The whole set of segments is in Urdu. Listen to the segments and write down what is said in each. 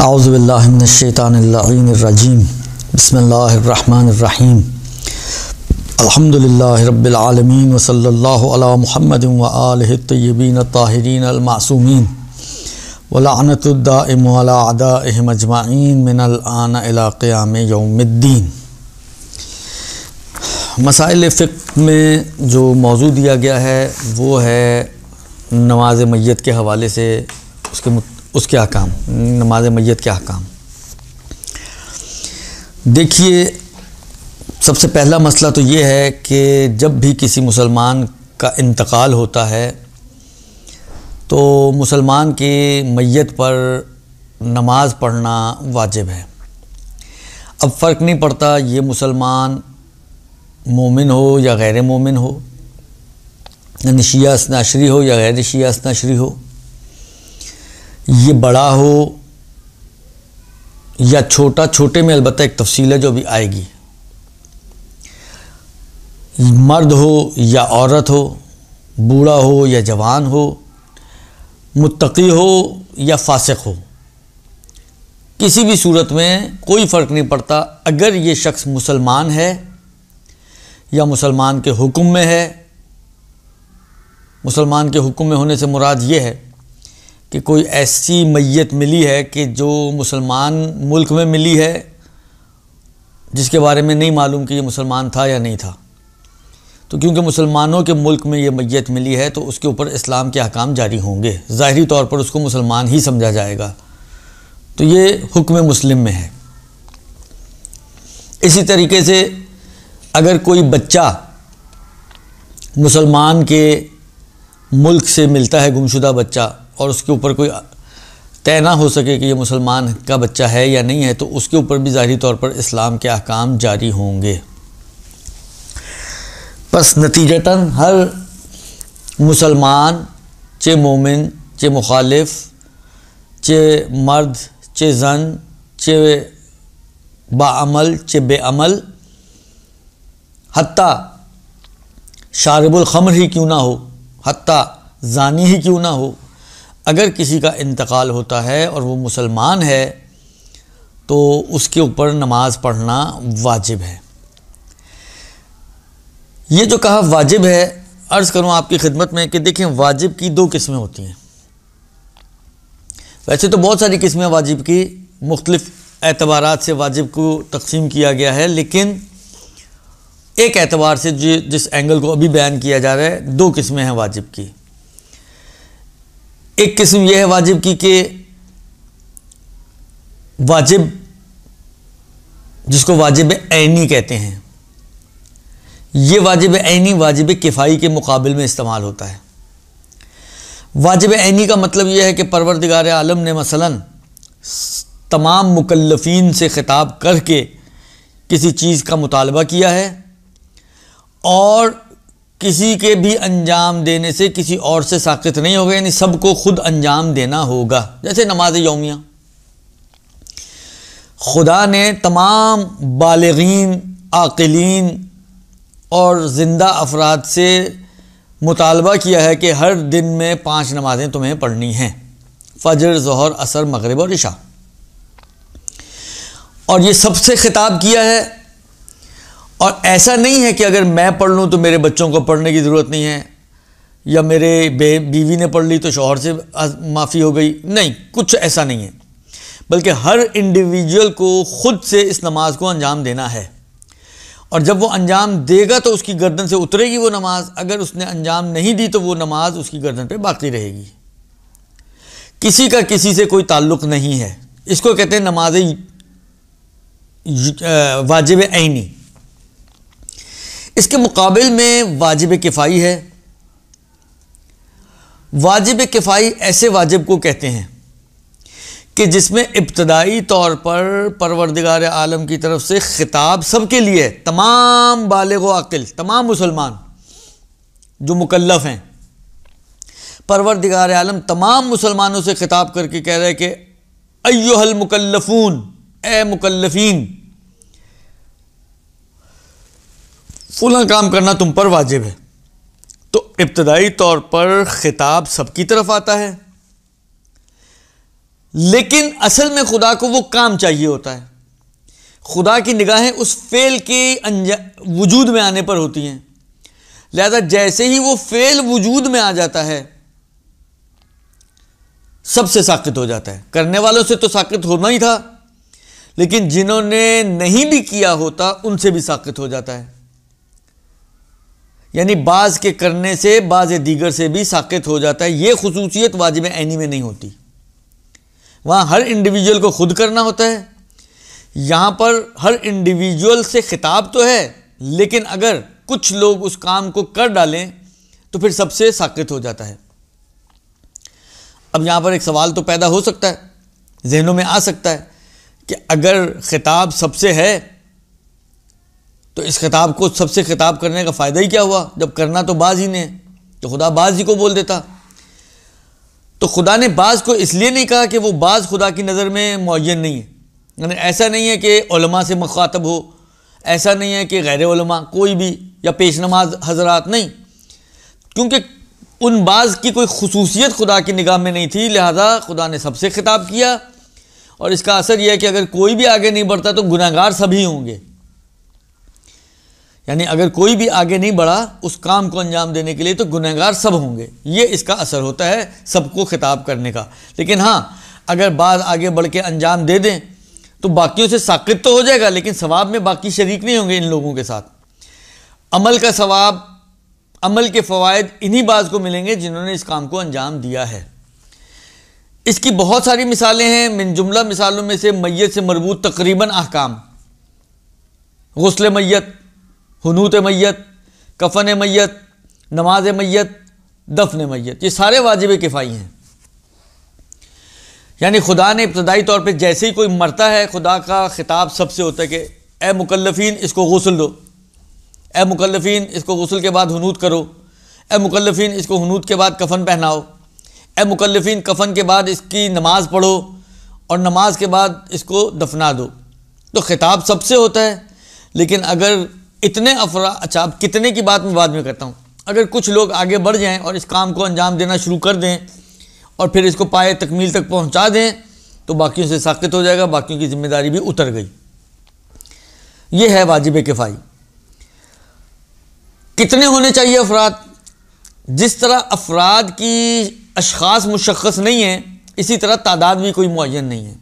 اعوذ باللہ من الشیطان اللعین الرجیم بسم اللہ الرحمن الرحیم الحمدللہ رب العالمین وصلی اللہ علی محمد وآلہ الطیبین الطاہرین المعصومین ولعنت الدائم علی اعدائہم اجمعین من الآن الی قیام یوم الدین۔ مسائل فقہ میں جو موضوع دیا گیا ہے وہ ہے نماز میت کے حوالے سے اس کے احکام، نماز میت کے احکام۔ دیکھیے، سب سے پہلا مسئلہ تو یہ ہے کہ جب بھی کسی مسلمان کا انتقال ہوتا ہے تو مسلمان کی میت پر نماز پڑھنا واجب ہے۔ اب فرق نہیں پڑتا یہ مسلمان مومن ہو یا غیر مومن ہو، یعنی شیعہ اثنا عشری ہو یا غیر شیعہ اثنا عشری ہو، یہ بڑا ہو یا چھوٹا۔ چھوٹے میں البتہ ایک تفصیل ہے جو بھی آئے گی، مرد ہو یا عورت ہو، بوڑھا ہو یا جوان ہو، متقی ہو یا فاسق ہو، کسی بھی صورت میں کوئی فرق نہیں پڑتا۔ اگر یہ شخص مسلمان ہے یا مسلمان کے حکم میں ہے، مسلمان کے حکم میں ہونے سے مراد یہ ہے کہ کوئی ایسی میت ملی ہے کہ جو مسلمان ملک میں ملی ہے جس کے بارے میں نہیں معلوم کہ یہ مسلمان تھا یا نہیں تھا، تو کیونکہ مسلمانوں کے ملک میں یہ میت ملی ہے تو اس کے اوپر اسلام کے احکام جاری ہوں گے، ظاہری طور پر اس کو مسلمان ہی سمجھا جائے گا، تو یہ حکم مسلم میں ہے۔ اسی طریقے سے اگر کوئی بچہ مسلمان کے ملک سے ملتا ہے، گمشدہ بچہ، اور اس کے اوپر کوئی طے نہ ہو سکے کہ یہ مسلمان کا بچہ ہے یا نہیں ہے، تو اس کے اوپر بھی ظاہری طور پر اسلام کے احکام جاری ہوں گے۔ پس نتیجتاً ہر مسلمان، چہ مومن، چہ مخالف، چہ مرد، چہ زن، چہ باعمل، چہ بے عمل، حتیٰ شارب الخمر ہی کیوں نہ ہو، حتیٰ زانی ہی کیوں نہ ہو، اگر کسی کا انتقال ہوتا ہے اور وہ مسلمان ہے تو اس کے اوپر نماز پڑھنا واجب ہے۔ یہ جو کہا واجب ہے، عرض کروں آپ کی خدمت میں کہ دیکھیں، واجب کی دو قسمیں ہوتی ہیں۔ ویسے تو بہت ساری قسمیں واجب کی، مختلف اعتبارات سے واجب کو تقسیم کیا گیا ہے، لیکن ایک اعتبار سے جس اینگل کو ابھی بیان کیا جا رہا ہے، دو قسمیں ہیں واجب کی۔ ایک قسم یہ ہے واجب کی کہ واجب جس کو واجب عینی کہتے ہیں، یہ واجب عینی واجب کفائی کے مقابل میں استعمال ہوتا ہے۔ واجب عینی کا مطلب یہ ہے کہ پروردگار عالم نے مثلاً تمام مکلفین سے خطاب کر کے کسی چیز کا مطالبہ کیا ہے اور کسی کے بھی انجام دینے سے کسی اور سے ساقط نہیں ہوگا، یعنی سب کو خود انجام دینا ہوگا۔ جیسے نماز یومیہ، خدا نے تمام بالغین، عاقلین اور زندہ افراد سے مطالبہ کیا ہے کہ ہر دن میں 5 نمازیں تمہیں پڑھنی ہیں، فجر، ظہر، عصر، مغرب اور عشاء، اور یہ سب سے خطاب کیا ہے۔ اور ایسا نہیں ہے کہ اگر میں پڑھ لوں تو میرے بچوں کو پڑھنے کی ضرورت نہیں ہے، یا میرے بیوی نے پڑھ لی تو شوہر سے معافی ہو گئی، نہیں، کچھ ایسا نہیں ہے، بلکہ ہر انڈیویجول کو خود سے اس نماز کو انجام دینا ہے، اور جب وہ انجام دے گا تو اس کی گردن سے اترے گی وہ نماز، اگر اس نے انجام نہیں دی تو وہ نماز اس کی گردن پہ باقی رہے گی۔ کسی کا کسی سے کوئی تعلق نہیں ہے، اس کو کہتے ہیں نماز واجب عینی۔ اس کے مقابل میں واجب کفائی ہے۔ واجب کفائی ایسے واجب کو کہتے ہیں کہ جس میں ابتدائی طور پر پروردگار عالم کی طرف سے خطاب سب کے لیے، تمام بالغ و عاقل، تمام مسلمان جو مکلف ہیں، پروردگار عالم تمام مسلمانوں سے خطاب کر کے کہہ رہے کہ ایھا المکلفون، اے مکلفین، فلاں کام کرنا تم پر واجب ہے۔ تو ابتدائی طور پر خطاب سب کی طرف آتا ہے، لیکن اصل میں خدا کو وہ کام چاہیے ہوتا ہے. خدا کی نگاہیں اس فعل کے وجود میں آنے پر ہوتی ہیں. لہذا جیسے ہی وہ فعل وجود میں آ جاتا ہے سب سے ساقط ہو جاتا ہے. کرنے والوں سے تو ساقط ہونا ہی تھا، لیکن جنہوں نے نہیں بھی کیا ہوتا ان سے بھی ساقط ہو جاتا ہے. یعنی بعض کے کرنے سے بعض دیگر سے بھی ساقط ہو جاتا ہے. یہ خصوصیت واجب عینی میں نہیں ہوتی. وہاں ہر انڈیویجول کو خود کرنا ہوتا ہے. یہاں پر ہر انڈیویجول سے خطاب تو ہے، لیکن اگر کچھ لوگ اس کام کو کر ڈالیں تو پھر سب سے ساقط ہو جاتا ہے. اب یہاں پر ایک سوال تو پیدا ہو سکتا ہے، ذہنوں میں آ سکتا ہے کہ اگر خطاب سب سے ہے تو اس خطاب کو سب سے خطاب کرنے کا فائدہ ہی کیا ہوا؟ جب کرنا تو بعض ہی نے، تو خدا بعض ہی کو بول دیتا. تو خدا نے بعض کو اس لیے نہیں کہا کہ وہ بعض خدا کی نظر میں معین نہیں ہے. یعنی ایسا نہیں ہے کہ علماء سے مخاطب ہو، ایسا نہیں ہے کہ غیر علماء کوئی بھی یا پیش نماز حضرات، نہیں. کیونکہ ان بعض کی کوئی خصوصیت خدا کی نگاہ میں نہیں تھی، لہذا خدا نے سب سے خطاب کیا. اور اس کا اثر یہ ہے کہ اگر کوئی بھی آگے نہیں بڑھتا تو گناہگار سبھی ہوں گے. یعنی اگر کوئی بھی آگے نہیں بڑھا اس کام کو انجام دینے کے لیے تو گنہگار سب ہوں گے. یہ اس کا اثر ہوتا ہے سب کو خطاب کرنے کا. لیکن ہاں اگر بعض آگے بڑھ کے انجام دے دیں تو باقیوں سے ساقط تو ہو جائے گا، لیکن ثواب میں باقی شریک نہیں ہوں گے ان لوگوں کے ساتھ. عمل کا ثواب، عمل کے فوائد انہی بعض کو ملیں گے جنہوں نے اس کام کو انجام دیا ہے. اس کی بہت ساری مثالیں ہیں. من جملہ مثالوں میں سے میت سے مربوط تقریباً احکام، غسل میت، حنوط میت، کفن میت، نماز میت، دفن میت، یہ سارے واجب کفائی ہیں. یعنی خدا نے ابتدائی طور پہ جیسے ہی کوئی مرتا ہے خدا کا خطاب سب سے ہوتا ہے کہ اے مکلفین اس کو غسل دو، اے مکلفین اس کو غسل کے بعد حنوط کرو، اے مکلفین اس کو حنوط کے بعد کفن پہناؤ، اے مکلفین کفن کے بعد اس کی نماز پڑھو اور نماز کے بعد اس کو دفنا دو. تو خطاب سب سے ہوتا ہے. لیکن اگر اتنے افراد، اچھا اب کتنے کی بات میں بعد میں کرتا ہوں، اگر کچھ لوگ آگے بڑھ جائیں اور اس کام کو انجام دینا شروع کر دیں اور پھر اس کو پائے تکمیل تک پہنچا دیں تو باقیوں سے ساقط ہو جائے گا، باقیوں کی ذمہ داری بھی اتر گئی. یہ ہے واجب کفائی. کتنے ہونے چاہیے افراد؟ جس طرح افراد کی اشخاص مشخص نہیں ہیں اسی طرح تعداد بھی کوئی معین نہیں ہے.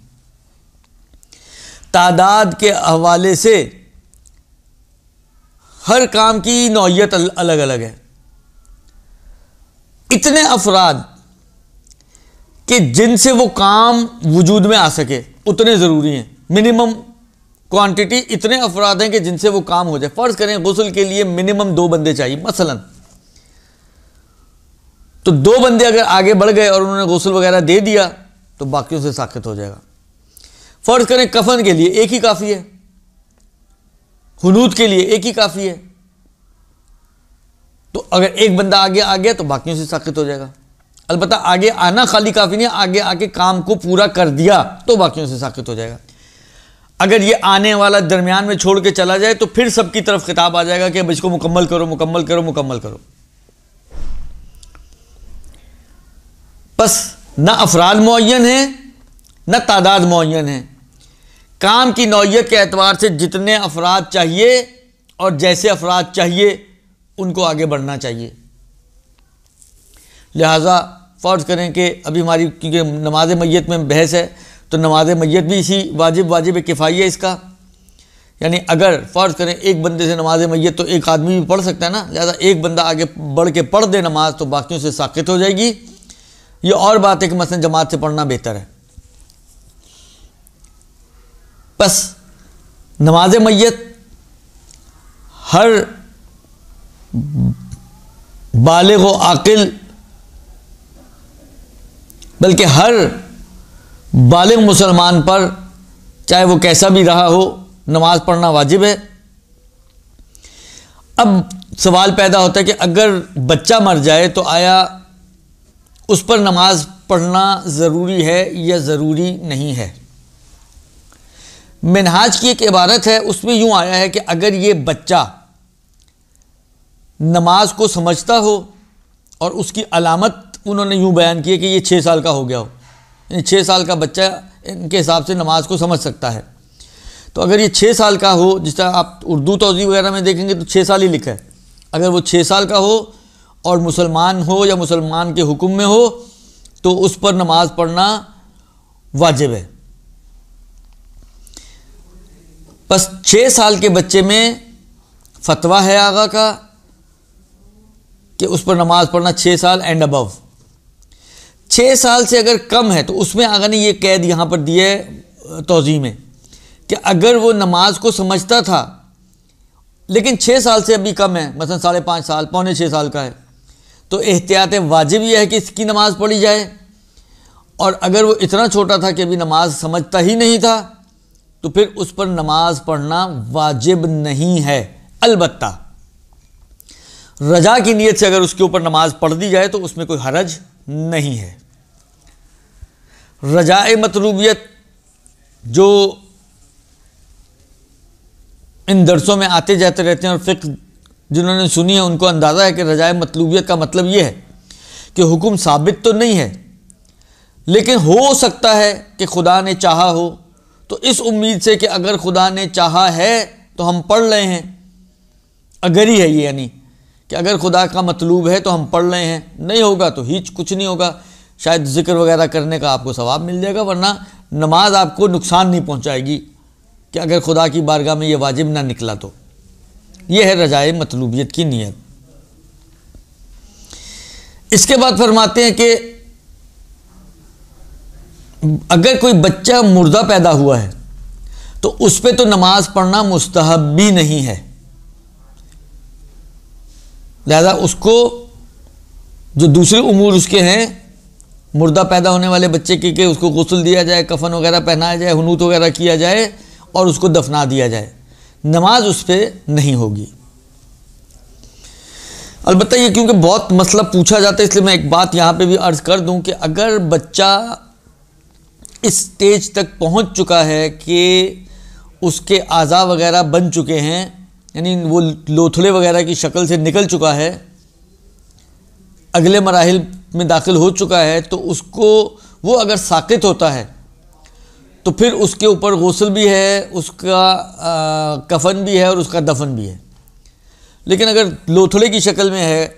تعداد کے حوالے سے ہر کام کی نوعیت الگ الگ ہے. اتنے افراد کہ جن سے وہ کام وجود میں آ سکے اتنے ضروری ہیں. منیمم کوانٹٹی اتنے افراد ہیں کہ جن سے وہ کام ہو جائے. فرض کریں غسل کے لیے منیمم 2 بندے چاہیے مثلا، تو 2 بندے اگر آگے بڑھ گئے اور انہوں نے غسل وغیرہ دے دیا تو باقیوں سے ساقط ہو جائے گا. فرض کریں کفن کے لیے ایک ہی کافی ہے، حنوط کے لیے ایک ہی کافی ہے، تو اگر ایک بندہ آگے آ گیا تو باقیوں سے ساقط ہو جائے گا. البتہ آگے آنا خالی کافی نہیں، آگے آ کے کام کو پورا کر دیا تو باقیوں سے ساقط ہو جائے گا. اگر یہ آنے والا درمیان میں چھوڑ کے چلا جائے تو پھر سب کی طرف خطاب آ جائے گا کہ اب اس کو مکمل کرو مکمل کرو مکمل کرو. بس نہ افراد معین ہیں نہ تعداد معین ہیں. کام کی نوعیت کے اعتبار سے جتنے افراد چاہیے اور جیسے افراد چاہیے ان کو آگے بڑھنا چاہیے. لہٰذا فرض کریں کہ ابھی ہماری کیونکہ نماز میت میں بحث ہے تو نماز میت بھی اسی واجب کفائی ہے اس کا. یعنی اگر فرض کریں ایک بندے سے نماز میت تو ایک آدمی بھی پڑھ سکتا ہے نا، لہٰذا ایک بندہ آگے بڑھ کے پڑھ دے نماز تو باقیوں سے ساقط ہو جائے گی. یہ اور بات ہے کہ مثلا جماعت سے پڑھنا بہتر ہے. بس نماز میت ہر بالغ و عاقل بلکہ ہر بالغ مسلمان پر چاہے وہ کیسا بھی رہا ہو نماز پڑھنا واجب ہے. اب سوال پیدا ہوتا ہے کہ اگر بچہ مر جائے تو آیا اس پر نماز پڑھنا ضروری ہے یا ضروری نہیں ہے؟ منہاج کی ایک عبارت ہے اس میں یوں آیا ہے کہ اگر یہ بچہ نماز کو سمجھتا ہو اور اس کی علامت انہوں نے یوں بیان کی ہے کہ یہ 6 سال کا ہو گیا ہو یعنی 6 سال کا بچہ ان کے حساب سے نماز کو سمجھ سکتا ہے. تو اگر یہ 6 سال کا ہو، جس طرح آپ اردو توضیح وغیرہ میں دیکھیں گے تو 6 سال ہی لکھا ہے، اگر وہ 6 سال کا ہو اور مسلمان ہو یا مسلمان کے حکم میں ہو تو اس پر نماز پڑھنا واجب ہے. بس 6 سال کے بچے میں فتویٰ ہے آغا کا کہ اس پر نماز پڑھنا 6 سال اینڈ ابو. 6 سال سے اگر کم ہے تو اس میں آغا نے یہ قید یہاں پر دی ہے توضیح میں کہ اگر وہ نماز کو سمجھتا تھا لیکن 6 سال سے ابھی کم ہے، مثلا 5.5 سال، پونے 6 سال کا ہے، تو احتیاط واجب یہ ہے کہ اس کی نماز پڑھی جائے. اور اگر وہ اتنا چھوٹا تھا کہ ابھی نماز سمجھتا ہی نہیں تھا تو پھر اس پر نماز پڑھنا واجب نہیں ہے. البتہ رجا کی نیت سے اگر اس کے اوپر نماز پڑھ دی جائے تو اس میں کوئی حرج نہیں ہے. رجائے مطلوبیت جو ان درسوں میں آتے جاتے رہتے ہیں اور فقہ جنہوں نے سنی ہے ان کو اندازہ ہے کہ رجائے مطلوبیت کا مطلب یہ ہے کہ حکم ثابت تو نہیں ہے لیکن ہو سکتا ہے کہ خدا نے چاہا ہو، تو اس امید سے کہ اگر خدا نے چاہا ہے تو ہم پڑھ رہے ہیں. اگر ہی ہے یہ، یعنی کہ اگر خدا کا مطلوب ہے تو ہم پڑھ رہے ہیں، نہیں ہوگا تو ہیچ کچھ نہیں ہوگا، شاید ذکر وغیرہ کرنے کا آپ کو ثواب مل جائے گا، ورنہ نماز آپ کو نقصان نہیں پہنچائے گی کہ اگر خدا کی بارگاہ میں یہ واجب نہ نکلا تو. یہ ہے رجائے مطلوبیت کی نیت. اس کے بعد فرماتے ہیں کہ اگر کوئی بچہ مردہ پیدا ہوا ہے تو اس پہ تو نماز پڑھنا مستحب بھی نہیں ہے، لہذا اس کو جو دوسرے امور اس کے ہیں مردہ پیدا ہونے والے بچے کی کہ اس کو غسل دیا جائے، کفن وغیرہ پہنایا جائے، حنوط وغیرہ کیا جائے اور اس کو دفنا دیا جائے، نماز اس پہ نہیں ہوگی. البتہ یہ کیونکہ بہت مسئلہ پوچھا جاتا ہے اس لیے میں ایک بات یہاں پہ بھی عرض کر دوں کہ اگر بچہ اس سٹیج تک پہنچ چکا ہے کہ اس کے اعضاء وغیرہ بن چکے ہیں، یعنی وہ لوتھڑے وغیرہ کی شکل سے نکل چکا ہے، اگلے مراحل میں داخل ہو چکا ہے، تو اس کو وہ اگر ساقط ہوتا ہے تو پھر اس کے اوپر غسل بھی ہے، اس کا کفن بھی ہے اور اس کا دفن بھی ہے. لیکن اگر لوتھڑے کی شکل میں ہے،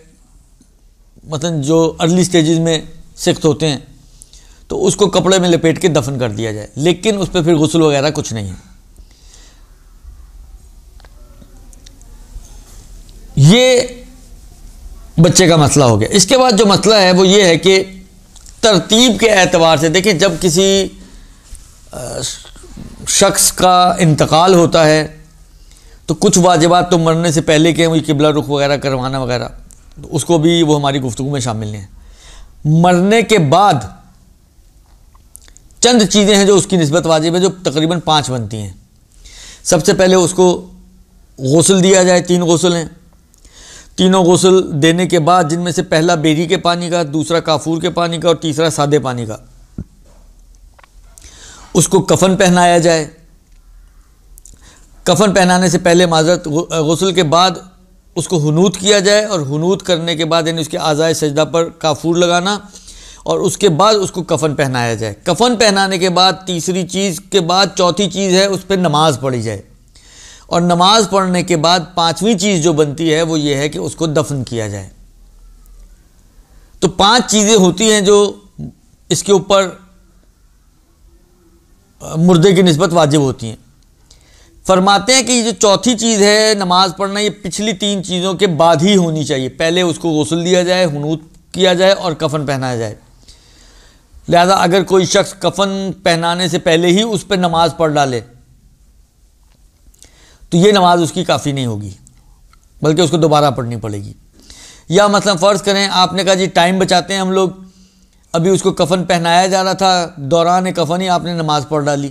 مثلا جو ارلی سٹیجز میں سخت ہوتے ہیں، تو اس کو کپڑے میں لپیٹ کے دفن کر دیا جائے، لیکن اس پہ پھر غسل وغیرہ کچھ نہیں ہے. یہ بچے کا مسئلہ ہو گیا. اس کے بعد جو مسئلہ ہے وہ یہ ہے کہ ترتیب کے اعتبار سے دیکھیں، جب کسی شخص کا انتقال ہوتا ہے تو کچھ واجبات تو مرنے سے پہلے کے ہوئی، قبلہ رخ وغیرہ کروانا وغیرہ، تو اس کو بھی وہ ہماری گفتگو میں شامل نہیں ہیں. مرنے کے بعد چند چیزیں ہیں جو اس کی نسبت واجب ہے، جو تقریباً 5 بنتی ہیں. سب سے پہلے اس کو غسل دیا جائے، 3 غسل ہیں. تینوں غسل دینے کے بعد جن میں سے پہلا بیری کے پانی کا، دوسرا کافور کے پانی کا اور تیسرا سادے پانی کا، اس کو کفن پہنایا جائے. کفن پہنانے سے پہلے معذرت غسل کے بعد اس کو حنوط کیا جائے، اور حنوط کرنے کے بعد یعنی اس کے اعضائے سجدہ پر کافور لگانا، اور اس کے بعد اس کو کفن پہنایا جائے. کفن پہنانے کے بعد تیسری چیز کے بعد چوتھی چیز ہے اس پہ نماز پڑھی جائے، اور نماز پڑھنے کے بعد 5ویں چیز جو بنتی ہے وہ یہ ہے کہ اس کو دفن کیا جائے. تو 5 چیزیں ہوتی ہیں جو اس کے اوپر مردے کی نسبت واجب ہوتی ہیں. فرماتے ہیں کہ یہ جو چوتھی چیز ہے نماز پڑھنا، یہ پچھلی 3 چیزوں کے بعد ہی ہونی چاہیے. پہلے اس کو غسل دیا جائے، حنوط کیا جائے اور کفن پہنایا جائے. لہذا اگر کوئی شخص کفن پہنانے سے پہلے ہی اس پہ نماز پڑھ ڈالے تو یہ نماز اس کی کافی نہیں ہوگی، بلکہ اس کو دوبارہ پڑھنی پڑے گی. یا مثلا فرض کریں آپ نے کہا جی ٹائم بچاتے ہیں ہم لوگ، ابھی اس کو کفن پہنایا جا رہا تھا، دوران کفن ہی آپ نے نماز پڑھ ڈالی،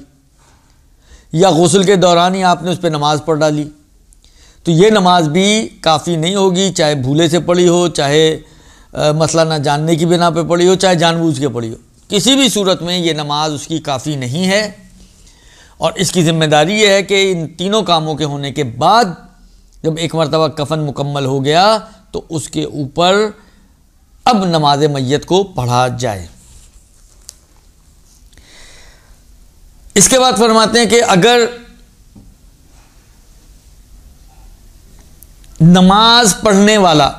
یا غسل کے دوران ہی آپ نے اس پہ نماز پڑھ ڈالی، تو یہ نماز بھی کافی نہیں ہوگی، چاہے بھولے سے پڑھی ہو، چاہے مسئلہ نہ جاننے کی بنا پہ پڑھی ہو، چاہے جان بوجھ کے پڑھی ہو. کسی بھی صورت میں یہ نماز اس کی کافی نہیں ہے. اور اس کی ذمہ داری یہ ہے کہ ان تینوں کاموں کے ہونے کے بعد جب ایک مرتبہ کفن مکمل ہو گیا تو اس کے اوپر اب نماز میت کو پڑھا جائے. اس کے بعد فرماتے ہیں کہ اگر نماز پڑھنے والا،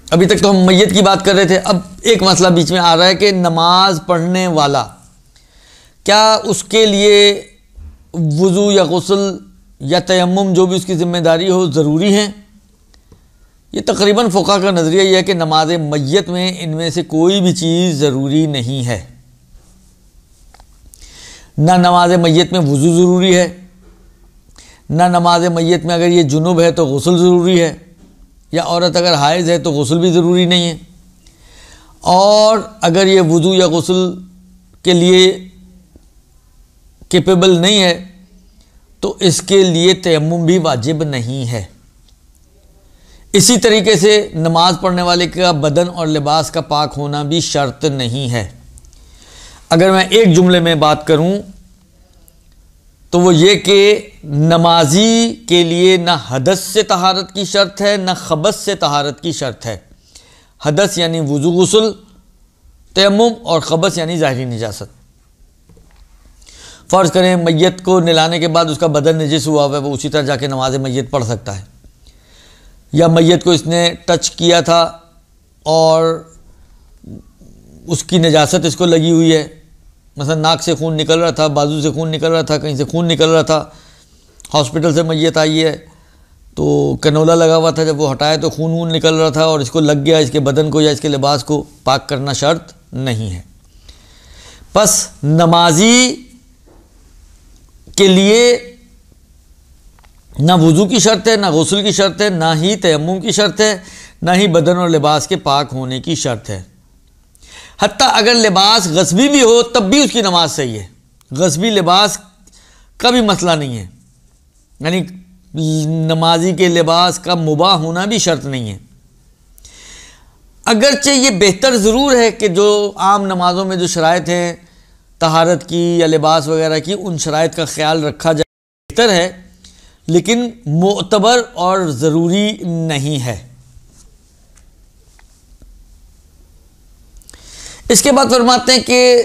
ابھی تک تو ہم میت کی بات کر رہے تھے، اب ایک مسئلہ بیچ میں آ رہا ہے کہ نماز پڑھنے والا، کیا اس کے لیے وضو یا غسل یا تیمم جو بھی اس کی ذمہ داری ہو ضروری ہیں؟ یہ تقریباً فقہا کا نظریہ یہ ہے کہ نماز میت میں ان میں سے کوئی بھی چیز ضروری نہیں ہے۔ نہ نماز میت میں وضو ضروری ہے، نہ نماز میت میں اگر یہ جنب ہے تو غسل ضروری ہے، یا عورت اگر حائض ہے تو غسل بھی ضروری نہیں ہے، اور اگر یہ وضو یا غسل کے لیے کیپیبل نہیں ہے تو اس کے لیے تیمم بھی واجب نہیں ہے۔ اسی طریقے سے نماز پڑھنے والے کا بدن اور لباس کا پاک ہونا بھی شرط نہیں ہے۔ اگر میں ایک جملے میں بات کروں تو وہ یہ کہ نمازی کے لیے نہ حدث سے طہارت کی شرط ہے، نہ خبث سے طہارت کی شرط ہے۔ حدث یعنی وضو غسل تیمم، اور خبث یعنی ظاہری نجاست۔ فرض کریں میت کو نلانے کے بعد اس کا بدن نجس ہوا ہوا ہے، وہ اسی طرح جا کے نماز میت پڑھ سکتا ہے، یا میت کو اس نے ٹچ کیا تھا اور اس کی نجاست اس کو لگی ہوئی ہے، مثلا ناک سے خون نکل رہا تھا، بازو سے خون نکل رہا تھا، کہیں سے خون نکل رہا تھا، ہاسپٹل سے میت آئی ہے تو کنولا لگا ہوا تھا، جب وہ ہٹائے تو خون نکل رہا تھا اور اس کو لگ گیا، اس کے بدن کو یا اس کے لباس کو پاک کرنا شرط نہیں ہے۔ پس نمازی کے لیے نہ وضو کی شرط ہے، نہ غسل کی شرط ہے، نہ ہی تیمم کی شرط ہے، نہ ہی بدن اور لباس کے پاک ہونے کی شرط ہے۔ حتیٰ اگر لباس غصبی بھی ہو تب بھی اس کی نماز صحیح ہے، غصبی لباس کا بھی مسئلہ نہیں ہے، یعنی نمازی کے لباس کا مباح ہونا بھی شرط نہیں ہے۔ اگرچہ یہ بہتر ضرور ہے کہ جو عام نمازوں میں جو شرائط ہیں طہارت کی یا لباس وغیرہ کی، ان شرائط کا خیال رکھا جائے، بہتر ہے، لیکن معتبر اور ضروری نہیں ہے۔ اس کے بعد فرماتے ہیں کہ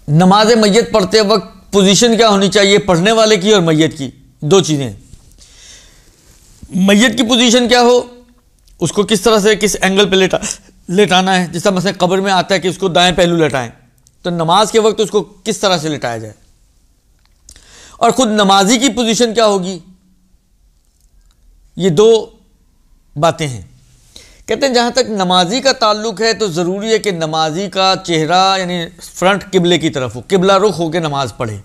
نماز میت پڑھتے وقت پوزیشن کیا ہونی چاہیے، پڑھنے والے کی اور میت کی، دو چیزیں۔ میت کی پوزیشن کیا ہو، اس کو کس طرح سے کس اینگل پہ لٹانا ہے، جس طرح مثلا قبر میں آتا ہے کہ اس کو دائیں پہلو لٹائیں، تو نماز کے وقت اس کو کس طرح سے لٹایا جائے، اور خود نمازی کی پوزیشن کیا ہوگی، یہ دو باتیں ہیں۔ کہتے ہیں جہاں تک نمازی کا تعلق ہے تو ضروری ہے کہ نمازی کا چہرہ یعنی فرنٹ قبلے کی طرف ہو، قبلہ رخ ہو کے نماز پڑھے،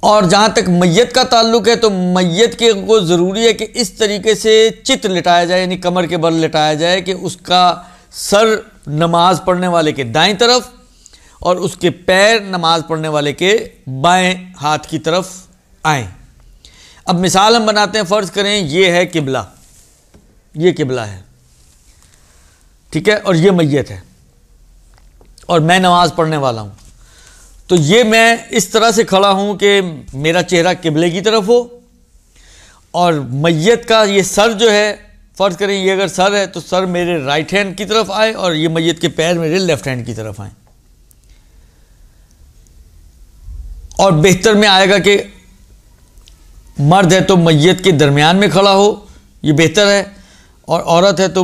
اور جہاں تک میت کا تعلق ہے تو میت کے کو ضروری ہے کہ اس طریقے سے چت لٹایا جائے، یعنی کمر کے بل لٹایا جائے کہ اس کا سر نماز پڑھنے والے کے دائیں طرف اور اس کے پیر نماز پڑھنے والے کے بائیں ہاتھ کی طرف آئیں۔ اب مثال ہم بناتے ہیں، فرض کریں یہ ہے قبلہ، یہ قبلہ ہے، ٹھیک ہے، اور یہ میت ہے اور میں نماز پڑھنے والا ہوں، تو یہ میں اس طرح سے کھڑا ہوں کہ میرا چہرہ قبلے کی طرف ہو، اور میت کا یہ سر جو ہے، فرض کریں یہ اگر سر ہے تو سر میرے رائٹ ہینڈ کی طرف آئے اور یہ میت کے پیر میرے لیفٹ ہینڈ کی طرف آئیں۔ اور بہتر میں آئے گا کہ مرد ہے تو میت کے درمیان میں کھڑا ہو، یہ بہتر ہے، اور عورت ہے تو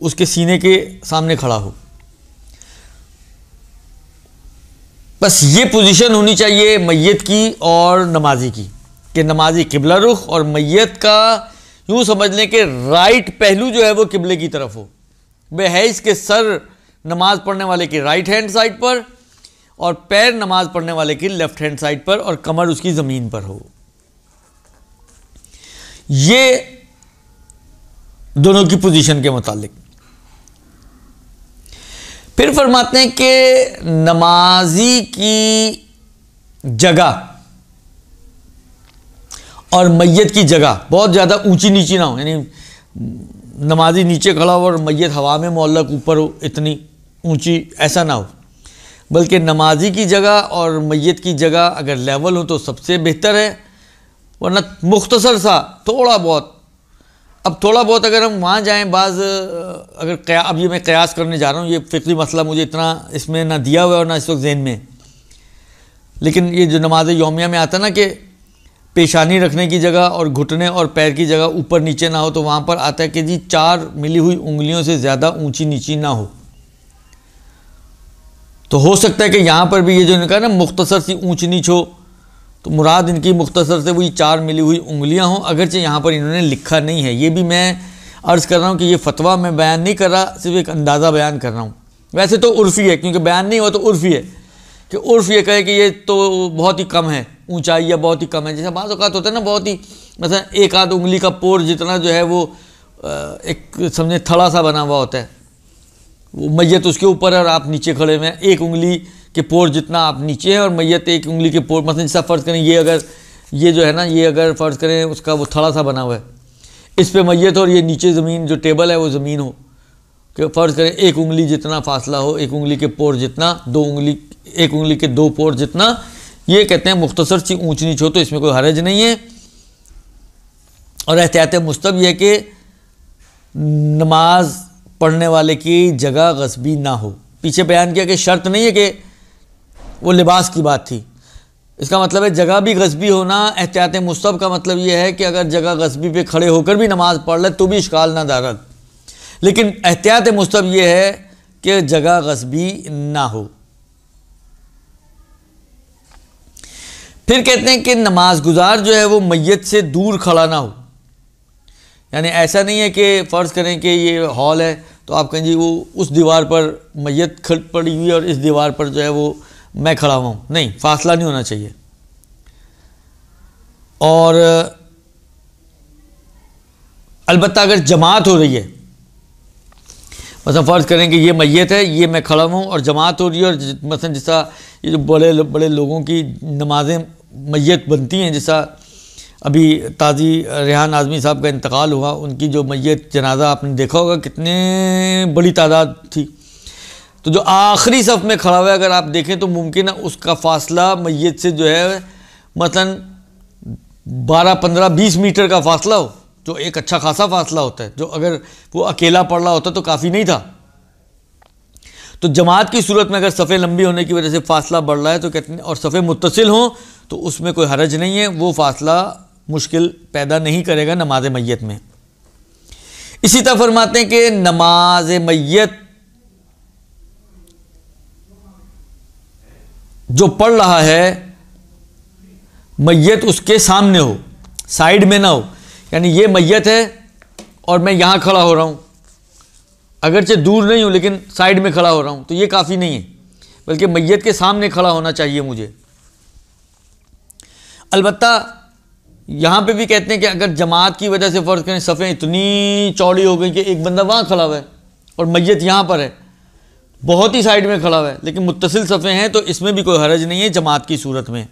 اس کے سینے کے سامنے کھڑا ہو۔ بس یہ پوزیشن ہونی چاہیے میت کی اور نمازی کی، کہ نمازی قبلہ رخ اور میت کا یوں سمجھ لیں کہ رائٹ پہلو جو ہے وہ قبلے کی طرف ہو، بحیث کہ سر نماز پڑھنے والے کی رائٹ ہینڈ سائڈ پر اور پیر نماز پڑھنے والے کی لیفٹ ہینڈ سائڈ پر، اور کمر اس کی زمین پر ہو۔ یہ دونوں کی پوزیشن کے متعلق۔ پھر فرماتے ہیں کہ نمازی کی جگہ اور میت کی جگہ بہت زیادہ اونچی نیچی نہ ہو، یعنی نمازی نیچے کھڑا ہو اور میت ہوا میں معلق اوپر ہو، اتنی اونچی ایسا نہ ہو، بلکہ نمازی کی جگہ اور میت کی جگہ اگر لیول ہو تو سب سے بہتر ہے، ورنہ مختصر سا تھوڑا بہت، اب تھوڑا بہت اگر ہم وہاں جائیں، بعض اگر اب یہ میں قیاس کرنے جا رہا ہوں، یہ فقہی مسئلہ مجھے اتنا اس میں نہ دیا ہوا ہے اور نہ اس وقت ذہن میں، لیکن یہ جو نماز یومیہ میں آتا ہے نا کہ پیشانی رکھنے کی جگہ اور گھٹنے اور پیر کی جگہ اوپر نیچے نہ ہو، تو وہاں پر آتا ہے کہ جی 4 ملی ہوئی انگلیوں سے زیادہ اونچی نیچی نہ ہو. تو ہو سکتا ہے کہ یہاں پر بھی یہ جو کہا نا مختصر سی اونچ نیچ ہو، تو مراد ان کی مختصر سے وہی 4 ملی ہوئی انگلیاں ہوں، اگرچہ یہاں پر انہوں نے لکھا نہیں ہے. یہ بھی میں عرض کر رہا ہوں کہ یہ فتویٰ میں بیان نہیں کر رہا، صرف ایک اندازہ بیان کر رہا ہوں. ویسے تو عرفی ہے، کیونکہ بیان نہیں ہوا تو عرفی ہے کہ عرف یہ کہے کہ یہ تو بہت ہی کم ہے اونچائی، یا بہت ہی کم ہے. جیسے بعض اوقات ہوتا ہے نا بہت ہی مثلا 1 آدھ انگلی کا پور جتنا جو ہے وہ ایک سمجھے تھڑا سا بنا ہوا ہوتا ہے، وہ میت اس کے اوپر ہے اور آپ نیچے کھڑے ہوئے ہیں، 1 انگلی کے پور جتنا آپ نیچے ہیں اور میت 1 انگلی کے پور، مثلا جیسا فرض کریں یہ جو ہے نا یہ اگر فرض کریں اس کا وہ تھڑا سا بنا ہوا ہے، اس پہ میت اور یہ نیچے زمین جو ٹیبل ہے وہ زمین ہو، کہ فرض کریں 1 انگلی جتنا فاصلہ ہو، 1 انگلی کے پور جتنا، 1 انگلی کے 2 پور جتنا، یہ کہتے ہیں مختصر سی اونچ نیچ ہو تو اس میں کوئی حرج نہیں ہے. اور احتیاط مستحب یہ ہے کہ نماز پڑھنے والے کی جگہ غصبی نہ ہو. پیچھے بیان کیا کہ شرط نہیں ہے کہ وہ لباس کی بات تھی، اس کا مطلب ہے جگہ بھی غصبی ہونا. احتیاط مستحب کا مطلب یہ ہے کہ اگر جگہ غصبی پہ کھڑے ہو کر بھی نماز پڑھ لے تو بھی اشکال نہ دارد، لیکن احتیاط مستحب یہ ہے کہ جگہ غصبی نہ ہو. پھر کہتے ہیں کہ نماز گزار جو ہے وہ میت سے دور کھڑا نہ ہو. یعنی ایسا نہیں ہے کہ فرض کریں کہ یہ ہال ہے تو آپ کہیں جی وہ اس دیوار پر میت پڑی ہوئی ہے اور اس دیوار پر جو ہے وہ میں کھڑا ہوا ہوں، نہیں، فاصلہ نہیں ہونا چاہیے. اور البتہ اگر جماعت ہو رہی ہے، مثلا فرض کریں کہ یہ میت ہے، یہ میں کھڑا ہوں اور جماعت ہو رہی ہے، اور مثلا جیسا یہ جو بڑے بڑے لوگوں کی نمازیں میت بنتی ہیں، جیسا ابھی تازی ریحان اعظمی صاحب کا انتقال ہوا، ان کی جو میت جنازہ آپ نے دیکھا ہوگا کتنے بڑی تعداد تھی، تو جو آخری صف میں کھڑا ہوا ہے اگر آپ دیکھیں تو ممکن ہے اس کا فاصلہ میت سے جو ہے مثلا 12 15 20 میٹر کا فاصلہ ہو، جو ایک اچھا خاصا فاصلہ ہوتا ہے، جو اگر وہ اکیلا پڑھ رہا ہوتا تو کافی نہیں تھا. تو جماعت کی صورت میں اگر صفیں لمبی ہونے کی وجہ سے فاصلہ بڑھ رہا ہے تو کہتے ہیں، اور صفیں متصل ہوں تو اس میں کوئی حرج نہیں ہے، وہ فاصلہ مشکل پیدا نہیں کرے گا نماز میت میں. اسی طرح فرماتے ہیں کہ نماز میت جو پڑھ رہا ہے میت اس کے سامنے ہو، سائیڈ میں نہ ہو. یعنی یہ میت ہے اور میں یہاں کھڑا ہو رہا ہوں، اگرچہ دور نہیں ہوں لیکن سائیڈ میں کھڑا ہو رہا ہوں، تو یہ کافی نہیں ہے، بلکہ میت کے سامنے کھڑا ہونا چاہیے مجھے. البتہ یہاں پہ بھی کہتے ہیں کہ اگر جماعت کی وجہ سے فرض کریں صفیں اتنی چوڑی ہو گئی کہ ایک بندہ وہاں کھڑا ہوا ہے اور میت یہاں پر ہے، بہت ہی سائیڈ میں کھڑا ہوا ہے، لیکن متصل صفیں ہیں، تو اس میں بھی کوئی حرج نہیں ہے جماعت کی صورت میں.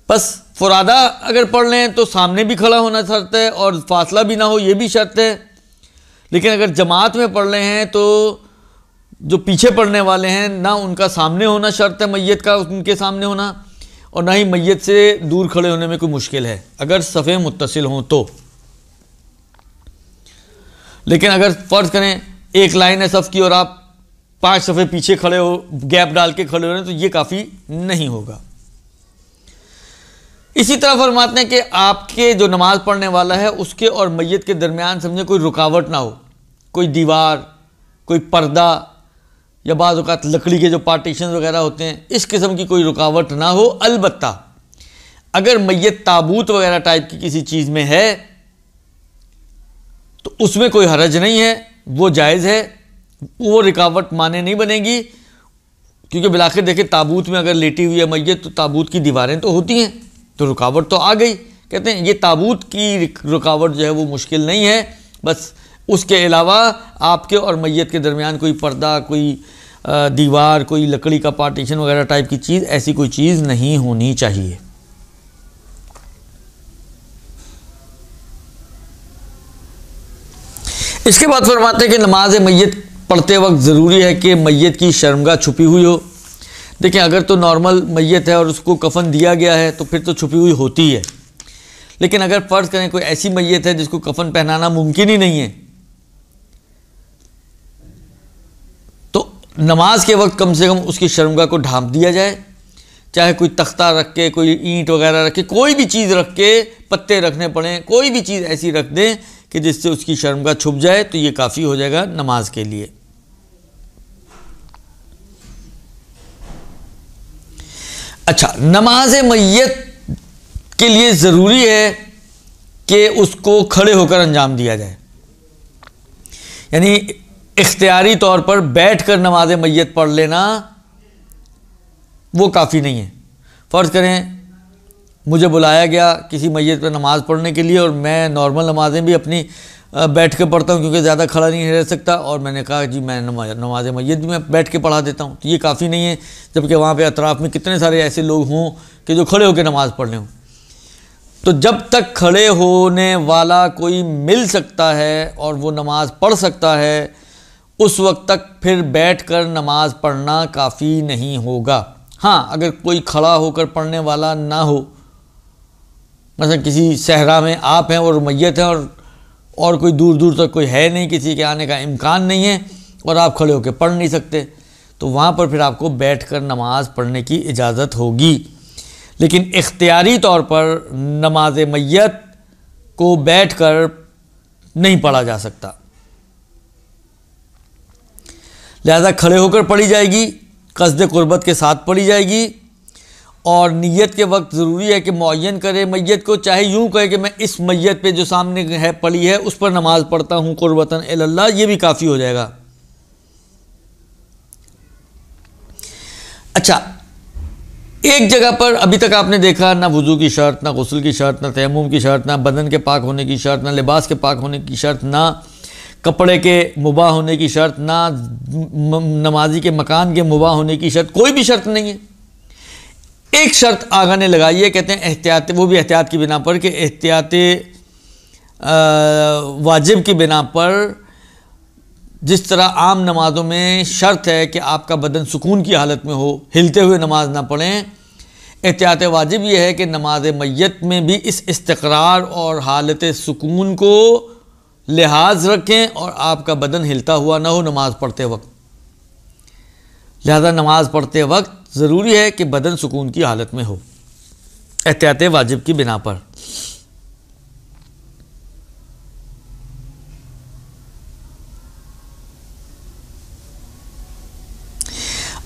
بس فرادہ اگر پڑھ لیں تو سامنے بھی کھڑا ہونا شرط ہے اور فاصلہ بھی نہ ہو، یہ بھی شرط ہے. لیکن اگر جماعت میں پڑھ رہے ہیں تو جو پیچھے پڑھنے والے ہیں نہ ان کا سامنے ہونا شرط ہے، میت کا ان کے سامنے ہونا، اور نہ ہی میت سے دور کھڑے ہونے میں کوئی مشکل ہے اگر صفیں متصل ہوں تو. لیکن اگر فرض کریں ایک لائن ہے صف کی اور آپ 5 صفیں پیچھے کھڑے ہو، گیپ ڈال کے کھڑے ہو رہے ہیں، تو یہ کافی نہیں ہوگا. اسی طرح فرماتے ہیں کہ آپ کے جو نماز پڑھنے والا ہے اس کے اور میت کے درمیان سمجھے کوئی رکاوٹ نہ ہو، کوئی دیوار، کوئی پردہ، یا بعض اوقات لکڑی کے جو پارٹیشن وغیرہ ہوتے ہیں، اس قسم کی کوئی رکاوٹ نہ ہو. البتہ اگر میت تابوت وغیرہ ٹائپ کی کسی چیز میں ہے تو اس میں کوئی حرج نہیں ہے، وہ جائز ہے، وہ رکاوٹ مانے نہیں بنے گی، کیونکہ بالآخر دیکھیں تابوت میں اگر لیٹی ہوئی ہے میت تو تابوت کی دیواریں تو ہوتی ہیں، تو رکاوٹ تو آ گئی. کہتے ہیں یہ تابوت کی رکاوٹ جو ہے وہ مشکل نہیں ہے، بس اس کے علاوہ آپ کے اور میت کے درمیان کوئی پردہ، کوئی دیوار، کوئی لکڑی کا پارٹیشن وغیرہ ٹائپ کی چیز، ایسی کوئی چیز نہیں ہونی چاہیے. اس کے بعد فرماتے ہیں کہ نماز میت پڑھتے وقت ضروری ہے کہ میت کی شرمگاہ چھپی ہوئی ہو. دیکھیں اگر تو نارمل میت ہے اور اس کو کفن دیا گیا ہے تو پھر تو چھپی ہوئی ہوتی ہے، لیکن اگر فرض کریں کوئی ایسی میت ہے جس کو کفن پہنانا ممکن ہی نہیں ہے تو نماز کے وقت کم سے کم اس کی شرمگاہ کو ڈھانپ دیا جائے چاہے کوئی تختہ رکھ کے، کوئی اینٹ وغیرہ رکھ کے، کوئی بھی چیز رکھ کے، پتے رکھنے پڑیں، کوئی بھی چیز ایسی رکھ دیں کہ جس سے اس کی شرمگاہ چھپ جائے، تو یہ کافی ہو جائے گا نماز کے لیے۔ اچھا، نماز میت کے لیے ضروری ہے کہ اس کو کھڑے ہو کر انجام دیا جائے، یعنی اختیاری طور پر بیٹھ کر نماز میت پڑھ لینا وہ کافی نہیں ہے۔ فرض کریں مجھے بلایا گیا کسی میت پہ نماز پڑھنے کے لیے، اور میں نارمل نمازیں بھی اپنی بیٹھ کے پڑھتا ہوں کیونکہ زیادہ کھڑا نہیں رہ سکتا، اور میں نے کہا جی میں نماز میت بھی میں بیٹھ کے پڑھا دیتا ہوں، تو یہ کافی نہیں ہے، جبکہ وہاں پہ اطراف میں کتنے سارے ایسے لوگ ہوں کہ جو کھڑے ہو کے نماز پڑھ رہے ہوں۔ تو جب تک کھڑے ہونے والا کوئی مل سکتا ہے اور وہ نماز پڑھ سکتا ہے، اس وقت تک پھر بیٹھ کر نماز پڑھنا کافی نہیں ہوگا۔ ہاں، اگر کوئی کھڑا ہو کر پڑھنے والا نہ ہو، مثلا کسی صحرا میں آپ ہیں اور میت ہیں، اور کوئی دور دور تک کوئی ہے نہیں، کسی کے آنے کا امکان نہیں ہے، اور آپ کھڑے ہو کے پڑھ نہیں سکتے، تو وہاں پر پھر آپ کو بیٹھ کر نماز پڑھنے کی اجازت ہوگی۔ لیکن اختیاری طور پر نماز میت کو بیٹھ کر نہیں پڑھا جا سکتا، لہذا کھڑے ہو کر پڑھی جائے گی، قصد قربت کے ساتھ پڑھی جائے گی، اور نیت کے وقت ضروری ہے کہ معین کرے میت کو، چاہے یوں کہے کہ میں اس میت پہ جو سامنے ہے پڑھی ہے اس پر نماز پڑھتا ہوں قربتاً الی اللہ، یہ بھی کافی ہو جائے گا۔ اچھا، ایک جگہ پر ابھی تک آپ نے دیکھا نہ وضو کی شرط، نہ غسل کی شرط، نہ تیمم کی شرط، نہ بدن کے پاک ہونے کی شرط، نہ لباس کے پاک ہونے کی شرط، نہ کپڑے کے مباح ہونے کی شرط، نہ نمازی کے مکان کے مباح ہونے کی شرط، کوئی بھی شرط نہیں ہے۔ ایک شرط آغا نے لگائی ہے، کہتے ہیں احتیاط، وہ بھی احتیاط کی بنا پر، کہ احتیاط واجب کی بنا پر جس طرح عام نمازوں میں شرط ہے کہ آپ کا بدن سکون کی حالت میں ہو، ہلتے ہوئے نماز نہ پڑھیں، احتیاط واجب یہ ہے کہ نماز میت میں بھی اس استقرار اور حالت سکون کو لحاظ رکھیں، اور آپ کا بدن ہلتا ہوا نہ ہو نماز پڑھتے وقت۔ لہذا نماز پڑھتے وقت ضروری ہے کہ بدن سکون کی حالت میں ہو، احتیاط واجب کی بنا پر۔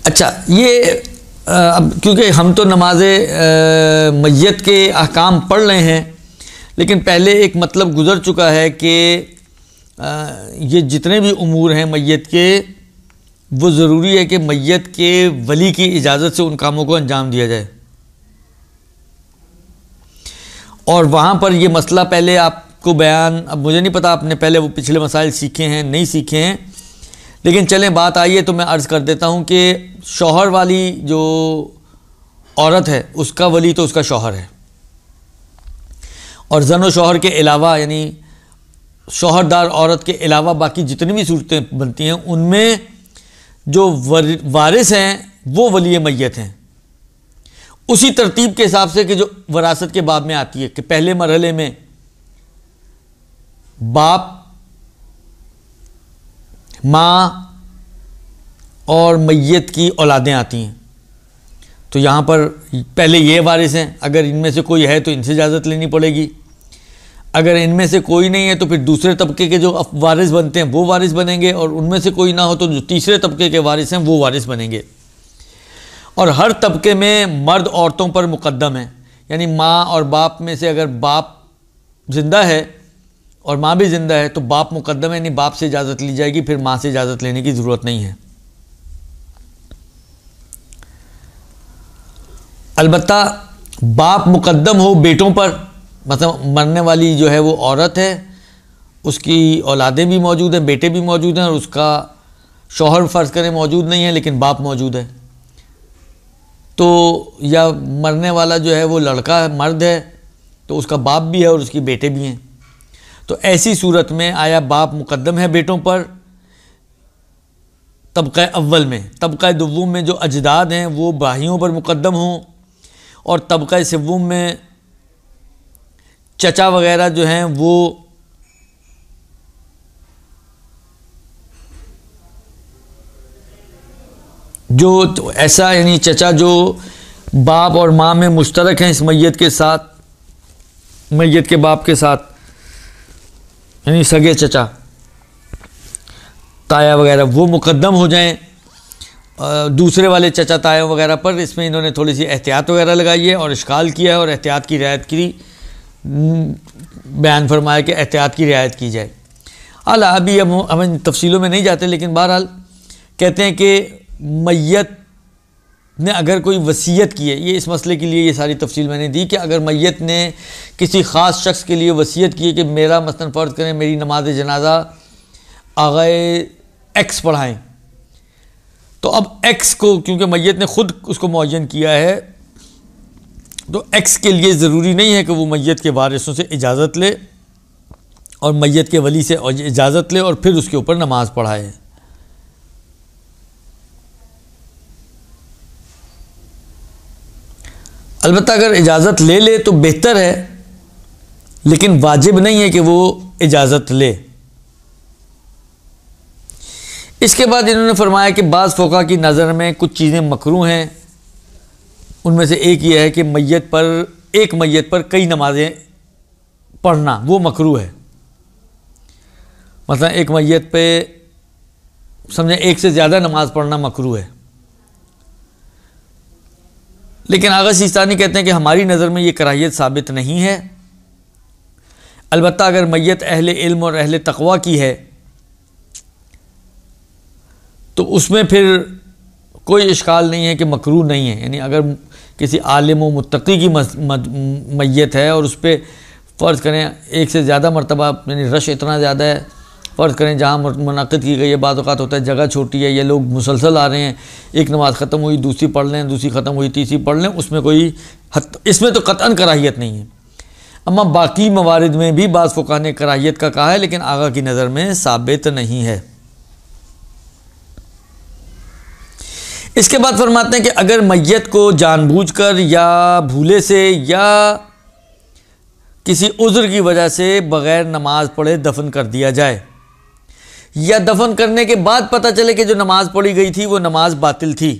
اچھا، یہ اب کیونکہ ہم تو نماز میت کے احکام پڑھ رہے ہیں، لیکن پہلے ایک مطلب گزر چکا ہے کہ یہ جتنے بھی امور ہیں میت کے، وہ ضروری ہے کہ میت کے ولی کی اجازت سے ان کاموں کو انجام دیا جائے۔ اور وہاں پر یہ مسئلہ پہلے آپ کو بیان، اب مجھے نہیں پتا آپ نے پہلے وہ پچھلے مسائل سیکھے ہیں نہیں سیکھے ہیں، لیکن چلیں بات آئیے تو میں عرض کر دیتا ہوں کہ شوہر والی جو عورت ہے اس کا ولی تو اس کا شوہر ہے، اور زن و شوہر کے علاوہ، یعنی شوہردار عورت کے علاوہ باقی جتنی بھی صورتیں بنتی ہیں ان میں جو وارث ہیں وہ ولی میت ہیں، اسی ترتیب کے حساب سے کہ جو وراثت کے باب میں آتی ہے، کہ پہلے مرحلے میں باپ، ماں اور میت کی اولادیں آتی ہیں، تو یہاں پر پہلے یہ وارث ہیں، اگر ان میں سے کوئی ہے تو ان سے اجازت لینی پڑے گی، اگر ان میں سے کوئی نہیں ہے تو پھر دوسرے طبقے کے جو وارث بنتے ہیں وہ وارث بنیں گے، اور ان میں سے کوئی نہ ہو تو جو تیسرے طبقے کے وارث ہیں وہ وارث بنیں گے۔ اور ہر طبقے میں مرد عورتوں پر مقدم ہے، یعنی ماں اور باپ میں سے اگر باپ زندہ ہے اور ماں بھی زندہ ہے تو باپ مقدم ہے، یعنی باپ سے اجازت لی جائے گی، پھر ماں سے اجازت لینے کی ضرورت نہیں ہے۔ البتہ باپ مقدم ہو بیٹوں پر، مثلا مرنے والی جو ہے وہ عورت ہے، اس کی اولادیں بھی موجود ہیں، بیٹے بھی موجود ہیں، اور اس کا شوہر فرض کریں موجود نہیں ہے لیکن باپ موجود ہے، تو یا مرنے والا جو ہے وہ لڑکا ہے، مرد ہے، تو اس کا باپ بھی ہے اور اس کی بیٹے بھی ہیں، تو ایسی صورت میں آیا باپ مقدم ہے بیٹوں پر طبقہ اول میں، طبقہ دوم میں جو اجداد ہیں وہ بھائیوں پر مقدم ہوں، اور طبقہ سوم میں چچا وغیرہ جو ہیں وہ جو ایسا، یعنی چچا جو باپ اور ماں میں مشترک ہیں اس میت کے ساتھ، میت کے باپ کے ساتھ، یعنی سگے چچا تایا وغیرہ، وہ مقدم ہو جائیں دوسرے والے چچا تایا وغیرہ پر۔ اس میں انہوں نے تھوڑی سی احتیاط وغیرہ لگائی ہے اور اشکال کیا ہے اور احتیاط کی رعایت کی، بیان فرمایا کہ احتیاط کی رعایت کی جائے۔ اعلیٰ ابھی ہم تفصیلوں میں نہیں جاتے، لیکن بہرحال کہتے ہیں کہ میت نے اگر کوئی وصیت کی ہے، یہ اس مسئلے کے لیے یہ ساری تفصیل میں نے دی کہ اگر میت نے کسی خاص شخص کے لیے وصیت کی ہے کہ میرا مثلاً فرض کریں میری نماز جنازہ آغائے ایکس پڑھائیں، تو اب ایکس کو کیونکہ میت نے خود اس کو معین کیا ہے، تو ایکس کے لیے ضروری نہیں ہے کہ وہ میت کے وارثوں سے اجازت لے اور میت کے ولی سے اجازت لے اور پھر اس کے اوپر نماز پڑھائے۔ البتہ اگر اجازت لے لے تو بہتر ہے، لیکن واجب نہیں ہے کہ وہ اجازت لے۔ اس کے بعد انہوں نے فرمایا کہ بعض فقہا کی نظر میں کچھ چیزیں مکروہ ہیں، ان میں سے ایک یہ ہے کہ ایک میت پر کئی نمازیں پڑھنا وہ مکروہ ہے۔ مثلا ایک میت پہ سمجھیں ایک سے زیادہ نماز پڑھنا مکروہ ہے، لیکن آغا سیستانی کہتے ہیں کہ ہماری نظر میں یہ کراہیت ثابت نہیں ہے۔ البتہ اگر میت اہل علم اور اہل تقوی کی ہے تو اس میں پھر کوئی اشکال نہیں ہے کہ مکروہ نہیں ہے، یعنی اگر کسی عالم و متقی کی میت ہے اور اس پہ فرض کریں ایک سے زیادہ مرتبہ، یعنی رش اتنا زیادہ ہے، فرض کریں جہاں منعقد کی گئی ہے، بعض اوقات ہوتا ہے جگہ چھوٹی ہے، یہ لوگ مسلسل آ رہے ہیں، ایک نماز ختم ہوئی دوسری پڑھ لیں، دوسری ختم ہوئی تیسری پڑھ لیں، اس میں تو قطعاً کراہیت نہیں ہے۔ اما باقی موارد میں بھی بعض فقہا نے کراہیت کا کہا ہے، لیکن آقا کی نظر میں ثابت نہیں ہے۔ اس کے بعد فرماتے ہیں کہ اگر میت کو جان بوجھ کر یا بھولے سے یا کسی عذر کی وجہ سے بغیر نماز پڑھے دفن کر دیا جائے، یا دفن کرنے کے بعد پتہ چلے کہ جو نماز پڑھی گئی تھی وہ نماز باطل تھی،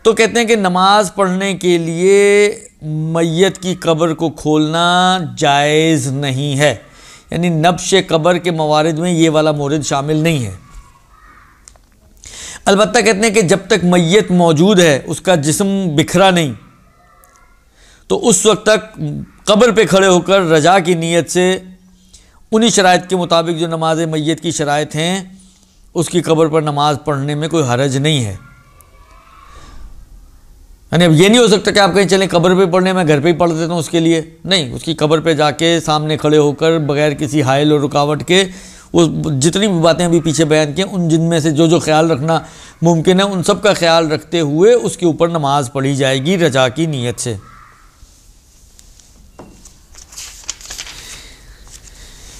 تو کہتے ہیں کہ نماز پڑھنے کے لیے میت کی قبر کو کھولنا جائز نہیں ہے، یعنی نبش قبر کے موارد میں یہ والا مورد شامل نہیں ہے۔ البتہ کہتے ہیں کہ جب تک میت موجود ہے، اس کا جسم بکھرا نہیں، تو اس وقت تک قبر پہ کھڑے ہو کر رجا کی نیت سے انہی شرائط کے مطابق جو نماز میت کی شرائط ہیں اس کی قبر پر نماز پڑھنے میں کوئی حرج نہیں ہے۔ یعنی اب یہ نہیں ہو سکتا کہ آپ کہیں چلیں قبر پہ پڑھنے، میں گھر پہ ہی پڑھ دیتا ہوں، اس کے لیے نہیں، اس کی قبر پہ جا کے سامنے کھڑے ہو کر بغیر کسی حائل اور رکاوٹ کے وہ جتنی بھی باتیں ابھی پیچھے بیان کی ان جن میں سے جو خیال رکھنا ممکن ہے ان سب کا خیال رکھتے ہوئے اس کے اوپر نماز پڑھی جائے گی رجا کی نیت سے۔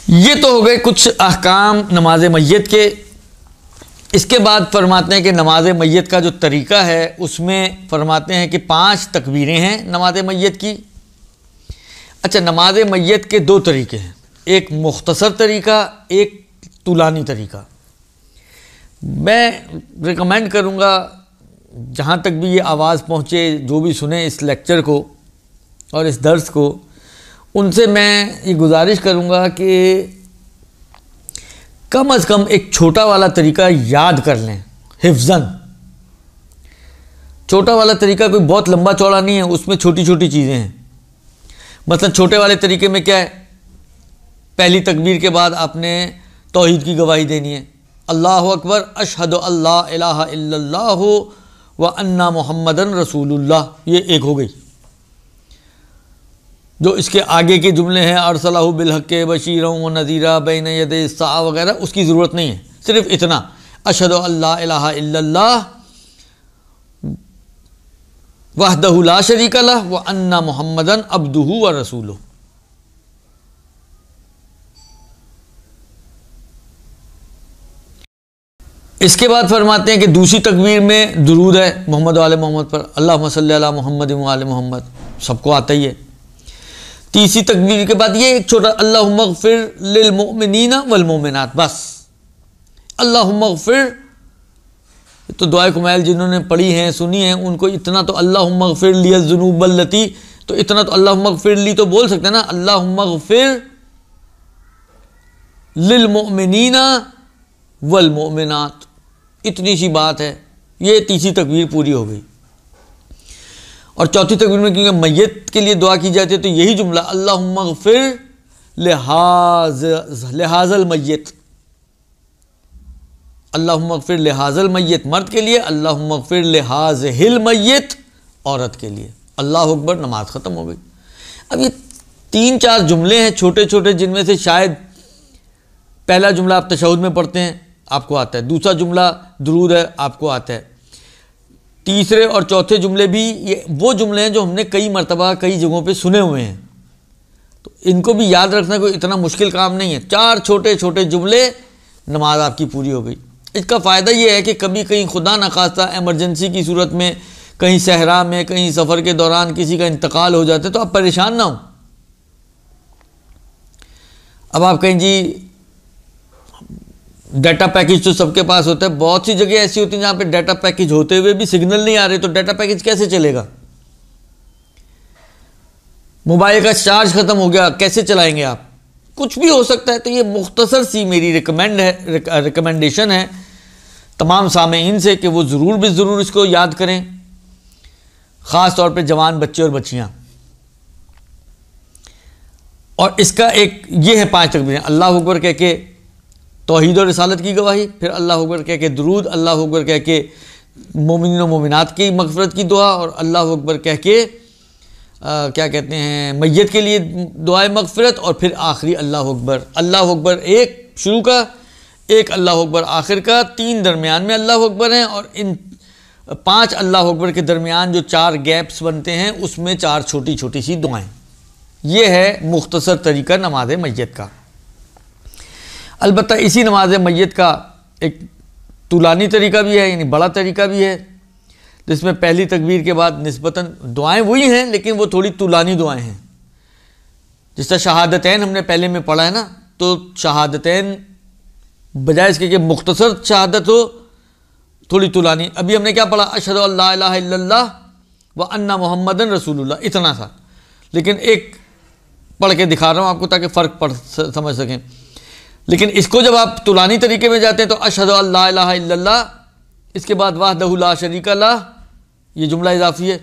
یہ تو ہو گئے کچھ احکام نماز میت کے۔ اس کے بعد فرماتے ہیں کہ نماز میت کا جو طریقہ ہے اس میں فرماتے ہیں کہ 5 تکبیریں ہیں نماز میت کی۔ اچھا، نماز میت کے 2 طریقے ہیں، ایک مختصر طریقہ، ایک طولانی طریقہ۔ میں ریکمینڈ کروں گا جہاں تک بھی یہ آواز پہنچے، جو بھی سنیں اس لیکچر کو اور اس درس کو، ان سے میں یہ گزارش کروں گا کہ کم از کم ایک چھوٹا والا طریقہ یاد کر لیں حفظاً۔ چھوٹا والا طریقہ کوئی بہت لمبا چوڑا نہیں ہے، اس میں چھوٹی چھوٹی چیزیں ہیں۔ مثلا چھوٹے والے طریقے میں کیا ہے، پہلی تکبیر کے بعد آپ نے توحید کی گواہی دینی ہے، اللہ اکبر اشہد اللہ الہ الا اللہ وان محمدن رسول اللہ، یہ ایک ہو گئی۔ جو اس کے آگے کے جملے ہیں ارسلہ بالحق بشیرا ونذیرا بین یدی الساعہ وغیرہ، اس کی ضرورت نہیں ہے، صرف اتنا اشہد اللہ الہ الا اللہ وحدہ لا شریک لہ وان محمدن عبدہ ورسولہ۔ اس کے بعد فرماتے ہیں کہ دوسری تکبیر میں درود ہے محمد و آل محمد پر، اللہم صلی علی محمد و آل محمد، سب کو آتا ہی ہے۔ تیسری تکبیر کے بعد یہ ایک چھوٹا اللہم اغفر للمؤمنین والمؤمنات، بس اللہم اغفر تو دعائے کمیل جنہوں نے پڑھی ہیں سنی ہیں ان کو اتنا تو اللہم اغفر لی الذنوب التی، تو اتنا تو اللہم اغفر لی تو بول سکتے ہیں نا، اللہم اغفر للمؤمنین والمؤمنات، اتنی سی بات ہے، یہ تیسری تکبیر پوری ہو گئی۔ اور چوتھی تکبیر میں کیونکہ میت کے لیے دعا کی جاتی ہے تو یہی جملہ اللہم اغفر لہذا المیت، اللہم اغفر لہذا المیت مرد کے لیے، اللہم اغفر لہذہ المیت عورت کے لیے۔ اللہ اکبر، نماز ختم ہو گئی۔ اب یہ 3-4 جملے ہیں چھوٹے چھوٹے، جن میں سے شاید پہلا جملہ آپ تشہد میں پڑھتے ہیں آپ کو آتا ہے، دوسرا جملہ درود ہے آپ کو آتا ہے، تیسرے اور چوتھے جملے بھی یہ وہ جملے ہیں جو ہم نے کئی مرتبہ کئی جگہوں پہ سنے ہوئے ہیں، تو ان کو بھی یاد رکھنا کوئی اتنا مشکل کام نہیں ہے۔ 4 چھوٹے چھوٹے جملے، نماز آپ کی پوری ہو گئی۔ اس کا فائدہ یہ ہے کہ کبھی کہیں خدا نخواستہ ایمرجنسی کی صورت میں، کہیں صحرا میں، کہیں سفر کے دوران کسی کا انتقال ہو جاتا ہے تو آپ پریشان نہ ہوں۔ اب آپ کہیں جی ڈیٹا پیکج تو سب کے پاس ہوتا ہے، بہت سی جگہ ایسی ہوتی ہیں جہاں پہ ڈیٹا پیکج ہوتے ہوئے بھی سگنل نہیں آ رہے، تو ڈیٹا پیکج کیسے چلے گا؟ موبائل کا چارج ختم ہو گیا، کیسے چلائیں گے آپ؟ کچھ بھی ہو سکتا ہے۔ تو یہ مختصر سی میری ریکمنڈیشن ہے تمام سامعین سے کہ وہ ضرور بھی ضرور اس کو یاد کریں، خاص طور پہ جوان بچے اور بچیاں۔ اور اس کا ایک یہ ہے 5 تکبیریں، اللہ اکبر کہہ کے توحید و رسالت کی گواہی، پھر اللہ اکبر کہہ کے درود، اللہ اکبر کہہ کے مومنین و مومنات کی مغفرت کی دعا، اور اللہ اکبر کہہ کے کیا کہتے ہیں میت کے لیے دعائے مغفرت، اور پھر آخری اللہ اکبر۔ اللہ اکبر ایک شروع کا، ایک اللہ اکبر آخر کا، 3 درمیان میں اللہ اکبر ہیں، اور ان 5 اللہ اکبر کے درمیان جو 4 گیپس بنتے ہیں اس میں 4 چھوٹی چھوٹی سی دعائیں۔ یہ ہے مختصر طریقہ نماز میت کا۔ البتہ اسی نماز میت کا ایک طولانی طریقہ بھی ہے، یعنی بڑا طریقہ بھی ہے، جس میں پہلی تکبیر کے بعد نسبتاً دعائیں وہی ہیں لیکن وہ تھوڑی طولانی دعائیں ہیں۔ جس طرح شہادتین ہم نے پہلے میں پڑھا ہے نا، تو شہادتین بجائے اس کے کہ مختصر شہادت ہو تھوڑی طولانی، ابھی ہم نے کیا پڑھا؟ اشہد ان لا الہ الا اللہ وان محمدن رسول اللہ، اتنا سا، لیکن ایک پڑھ کے دکھا رہا ہوں آپ کو تاکہ فرق سمجھ سکیں۔ لیکن اس کو جب آپ طولانی طریقے میں جاتے ہیں تو اشہد ان لا الہ الا اللہ، اس کے بعد وحدہ لا شریک لہ، یہ جملہ اضافی ہے،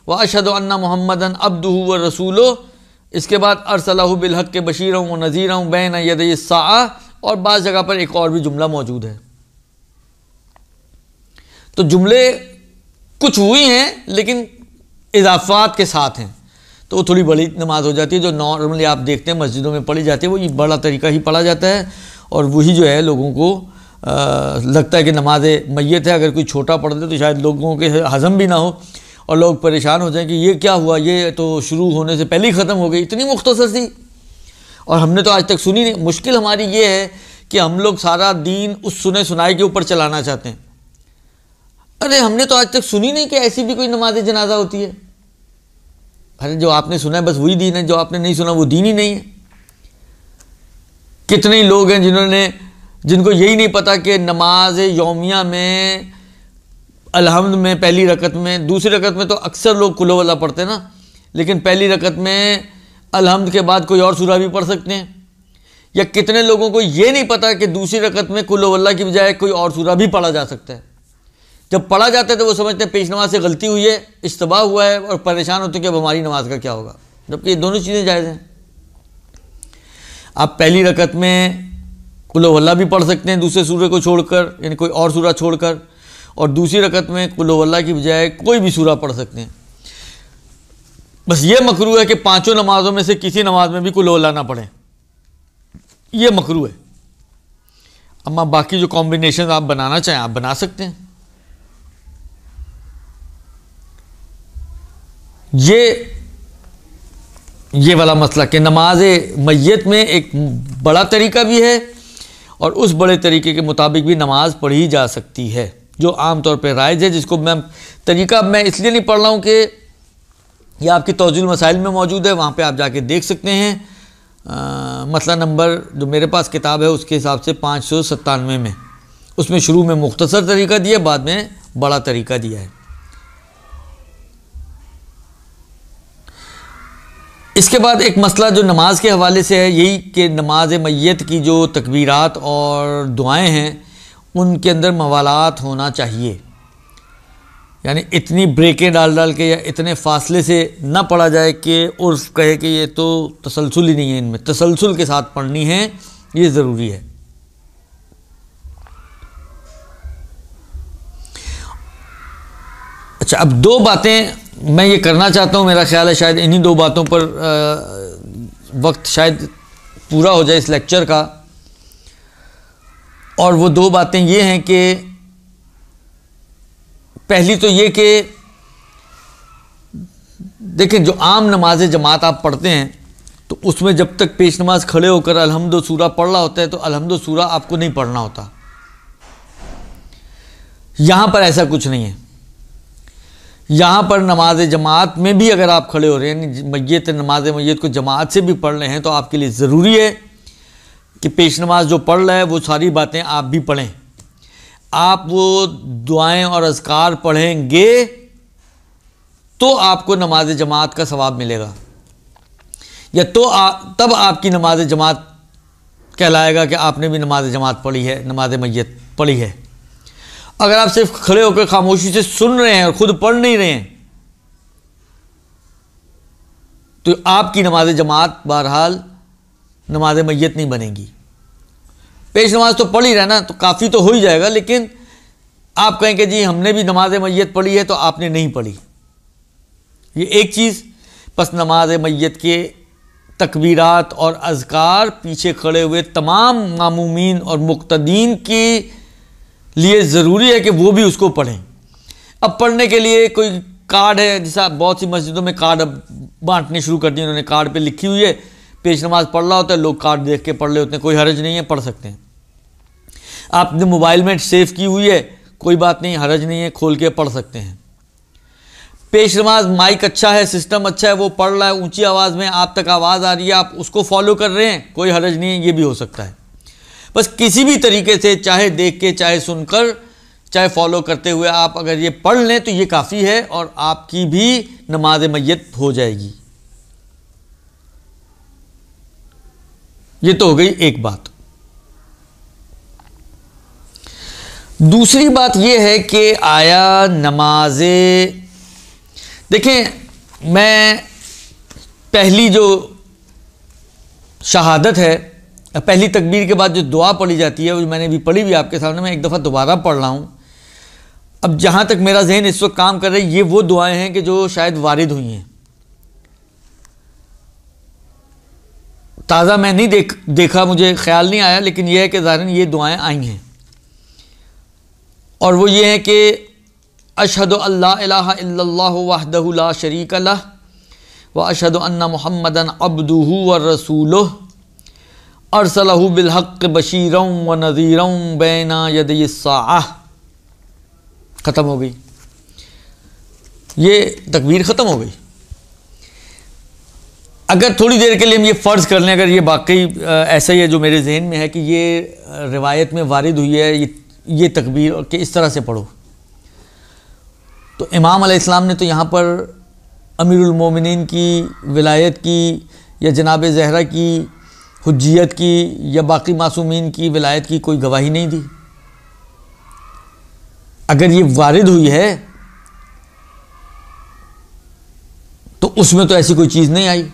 واشہد ان محمدن عبدہ ورسولہ، اس کے بعد ارسلہ بالحق بشیرا ونذیرا بین یدی الساعہ، اور بعض جگہ پر ایک اور بھی جملہ موجود ہے۔ تو جملے کچھ ہوئی ہیں لیکن اضافات کے ساتھ ہیں، تو وہ تھوڑی بڑی نماز ہو جاتی ہے۔ جو نارملی آپ دیکھتے ہیں مسجدوں میں پڑھی جاتی ہے وہ یہ بڑا طریقہ ہی پڑھا جاتا ہے، اور وہی جو ہے لوگوں کو لگتا ہے کہ نماز میت ہے۔ اگر کوئی چھوٹا پڑھ دے تو شاید لوگوں کے ہضم بھی نہ ہو اور لوگ پریشان ہو جائیں کہ یہ کیا ہوا، یہ تو شروع ہونے سے پہلے ہی ختم ہو گئی، اتنی مختصر سی، اور ہم نے تو آج تک سنی نہیں۔ مشکل ہماری یہ ہے کہ ہم لوگ سارا دین اس سنے سنائے کے اوپر چلانا چاہتے ہیں۔ ارے ہم نے تو آج تک سنی نہیں کہ ایسی بھی کوئی نماز جنازہ ہوتی ہے۔ ارے جو آپ نے سنا ہے بس وہی دین ہے، جو آپ نے نہیں سنا وہ دین ہی نہیں ہے۔ کتنے ہی لوگ ہیں جن کو یہی نہیں پتا کہ نماز یومیہ میں الحمد میں پہلی رکعت میں، دوسری رکعت میں تو اکثر لوگ قل ہو اللہ پڑھتے ہیں نا، لیکن پہلی رکعت میں الحمد کے بعد کوئی اور سورہ بھی پڑھ سکتے ہیں۔ یا کتنے لوگوں کو یہ نہیں پتا کہ دوسری رکعت میں قل ہو اللہ کی بجائے کوئی اور سورہ بھی پڑھا جا سکتا ہے۔ جب پڑھا جاتا ہے تو وہ سمجھتے ہیں پیش نماز سے غلطی ہوئی ہے، اشتباہ ہوا ہے، اور پریشان ہوتے ہیں کہ اب ہماری نماز کا کیا ہوگا، جبکہ یہ دونوں چیزیں جائز ہیں۔ آپ پہلی رکعت میں قل ہو اللہ بھی پڑھ سکتے ہیں دوسرے سورے کو چھوڑ کر، یعنی کوئی اور سورہ چھوڑ کر، اور دوسری رکعت میں قل ہو اللہ کی بجائے کوئی بھی سورہ پڑھ سکتے ہیں۔ بس یہ مکروہ ہے کہ 5 نمازوں میں سے کسی نماز میں بھی قل ہو اللہ نہ پڑھیں، یہ مکروہ ہے۔ اما باقی جو کمبینیشن آپ بنانا چاہیں آپ بنا سکتے ہیں۔ یہ والا مسئلہ کہ نماز میت میں ایک بڑا طریقہ بھی ہے، اور اس بڑے طریقے کے مطابق بھی نماز پڑھی جا سکتی ہے، جو عام طور پہ رائج ہے، جس کو طریقہ میں اس لیے نہیں پڑھ رہا ہوں کہ یہ آپ کی توضیح المسائل میں موجود ہے، وہاں پہ آپ جا کے دیکھ سکتے ہیں۔ مسئلہ نمبر جو میرے پاس کتاب ہے اس کے حساب سے 597 میں اس میں شروع میں مختصر طریقہ دیا، بعد میں بڑا طریقہ دیا ہے۔ اس کے بعد ایک مسئلہ جو نماز کے حوالے سے ہے، یہی کہ نماز میت کی جو تکبیرات اور دعائیں ہیں ان کے اندر موالات ہونا چاہیے، یعنی اتنی بریکیں ڈال کے یا اتنے فاصلے سے نہ پڑھا جائے کہ عرف کہے کہ یہ تو تسلسل ہی نہیں ہے، ان میں تسلسل کے ساتھ پڑھنی ہے، یہ ضروری ہے۔ اچھا، اب دو باتیں میں یہ کرنا چاہتا ہوں، میرا خیال ہے شاید انہی دو باتوں پر وقت شاید پورا ہو جائے اس لیکچر کا، اور وہ دو باتیں یہ ہیں کہ پہلی تو یہ کہ دیکھیں جو عام نماز جماعت آپ پڑھتے ہیں تو اس میں جب تک پیش نماز کھڑے ہو کر الحمد و سورہ پڑھ رہا ہوتا ہے تو الحمد و سورہ آپ کو نہیں پڑھنا ہوتا، یہاں پر ایسا کچھ نہیں ہے۔ یہاں پر نماز جماعت میں بھی اگر آپ کھڑے ہو رہے ہیں، نماز میت کو جماعت سے بھی پڑھ رہے ہیں، تو آپ کے لیے ضروری ہے کہ پیش نماز جو پڑھ رہا ہے وہ ساری باتیں آپ بھی پڑھیں۔ آپ وہ دعائیں اور اذکار پڑھیں گے تو آپ کو نماز جماعت کا ثواب ملے گا، یا تب آپ کی نماز جماعت کہلائے گا کہ آپ نے بھی نماز جماعت پڑھی ہے، نماز میت پڑھی ہے۔ اگر آپ صرف کھڑے ہو کر خاموشی سے سن رہے ہیں اور خود پڑھ نہیں رہے ہیں تو آپ کی نماز جماعت بہرحال نماز میت نہیں بنے گی۔ پیش نماز تو پڑھ ہی رہنا تو کافی تو ہو ہی جائے گا، لیکن آپ کہیں کہ جی ہم نے بھی نماز میت پڑھی ہے تو آپ نے نہیں پڑھی، یہ ایک چیز۔ پس نماز میت کے تکبیرات اور اذکار پیچھے کھڑے ہوئے تمام مامومین اور مقتدین کے لیے ضروری ہے کہ وہ بھی اس کو پڑھیں۔ اب پڑھنے کے لیے کوئی کارڈ ہے، جیسا بہت سی مسجدوں میں کارڈ اب بانٹنے شروع کر دیے انہوں نے، کارڈ پہ لکھی ہوئی ہے پیش نماز پڑھ رہا ہوتا ہے، لوگ کارڈ دیکھ کے پڑھ رہے ہوتے ہیں، کوئی حرج نہیں ہے، پڑھ سکتے ہیں۔ آپ نے موبائل میں سیو کی ہوئی ہے، کوئی بات نہیں، حرج نہیں ہے، کھول کے پڑھ سکتے ہیں۔ پیش نماز مائک اچھا ہے، سسٹم اچھا ہے، وہ پڑھ رہا ہے اونچی آواز میں، آپ تک آواز آ رہی ہے، آپ اس کو فالو کر رہے ہیں، کوئی حرج نہیں ہے، یہ بھی ہو سکتا ہے۔ بس کسی بھی طریقے سے، چاہے دیکھ کے، چاہے سن کر، چاہے فالو کرتے ہوئے آپ اگر یہ پڑھ لیں تو یہ کافی ہے، اور آپ کی بھی نماز میت ہو جائے گی۔ یہ تو ہو گئی ایک بات۔ دوسری بات یہ ہے کہ آیا نماز، دیکھیں میں پہلی جو شہادت ہے، پہلی تکبیر کے بعد جو دعا پڑھی جاتی ہے وہ میں نے بھی پڑھی بھی آپ کے سامنے، میں ایک دفعہ دوبارہ پڑھ رہا ہوں۔ اب جہاں تک میرا ذہن اس وقت کام کر رہا ہے، یہ وہ دعائیں ہیں کہ جو شاید وارد ہوئی ہیں، تازہ میں نہیں دیکھا، مجھے خیال نہیں آیا، لیکن یہ ہے کہ ظاہراً یہ دعائیں آئی ہیں، اور وہ یہ ہے کہ اشہد ان لا الہ الا اللہ وحدہ لا شریک لہ واشہد ان محمدا عبدہ ورسولہ ارسلہ بالحق بشیرا ونذیرا بین یدی الساعہ۔ ختم ہو گئی، یہ تکبیر ختم ہو گئی۔ اگر تھوڑی دیر کے لیے ہم یہ فرض کر لیں، اگر یہ واقعی ایسا ہی ہے جو میرے ذہن میں ہے کہ یہ روایت میں وارد ہوئی ہے یہ تکبیر کہ اس طرح سے پڑھو، تو امام علیہ السلام نے تو یہاں پر امیر المومنین کی ولایت کی یا جناب زہرا کی حجیت کی یا باقی معصومین کی ولایت کی کوئی گواہی نہیں دی۔ اگر یہ وارد ہوئی ہے تو اس میں تو ایسی کوئی چیز نہیں آئی۔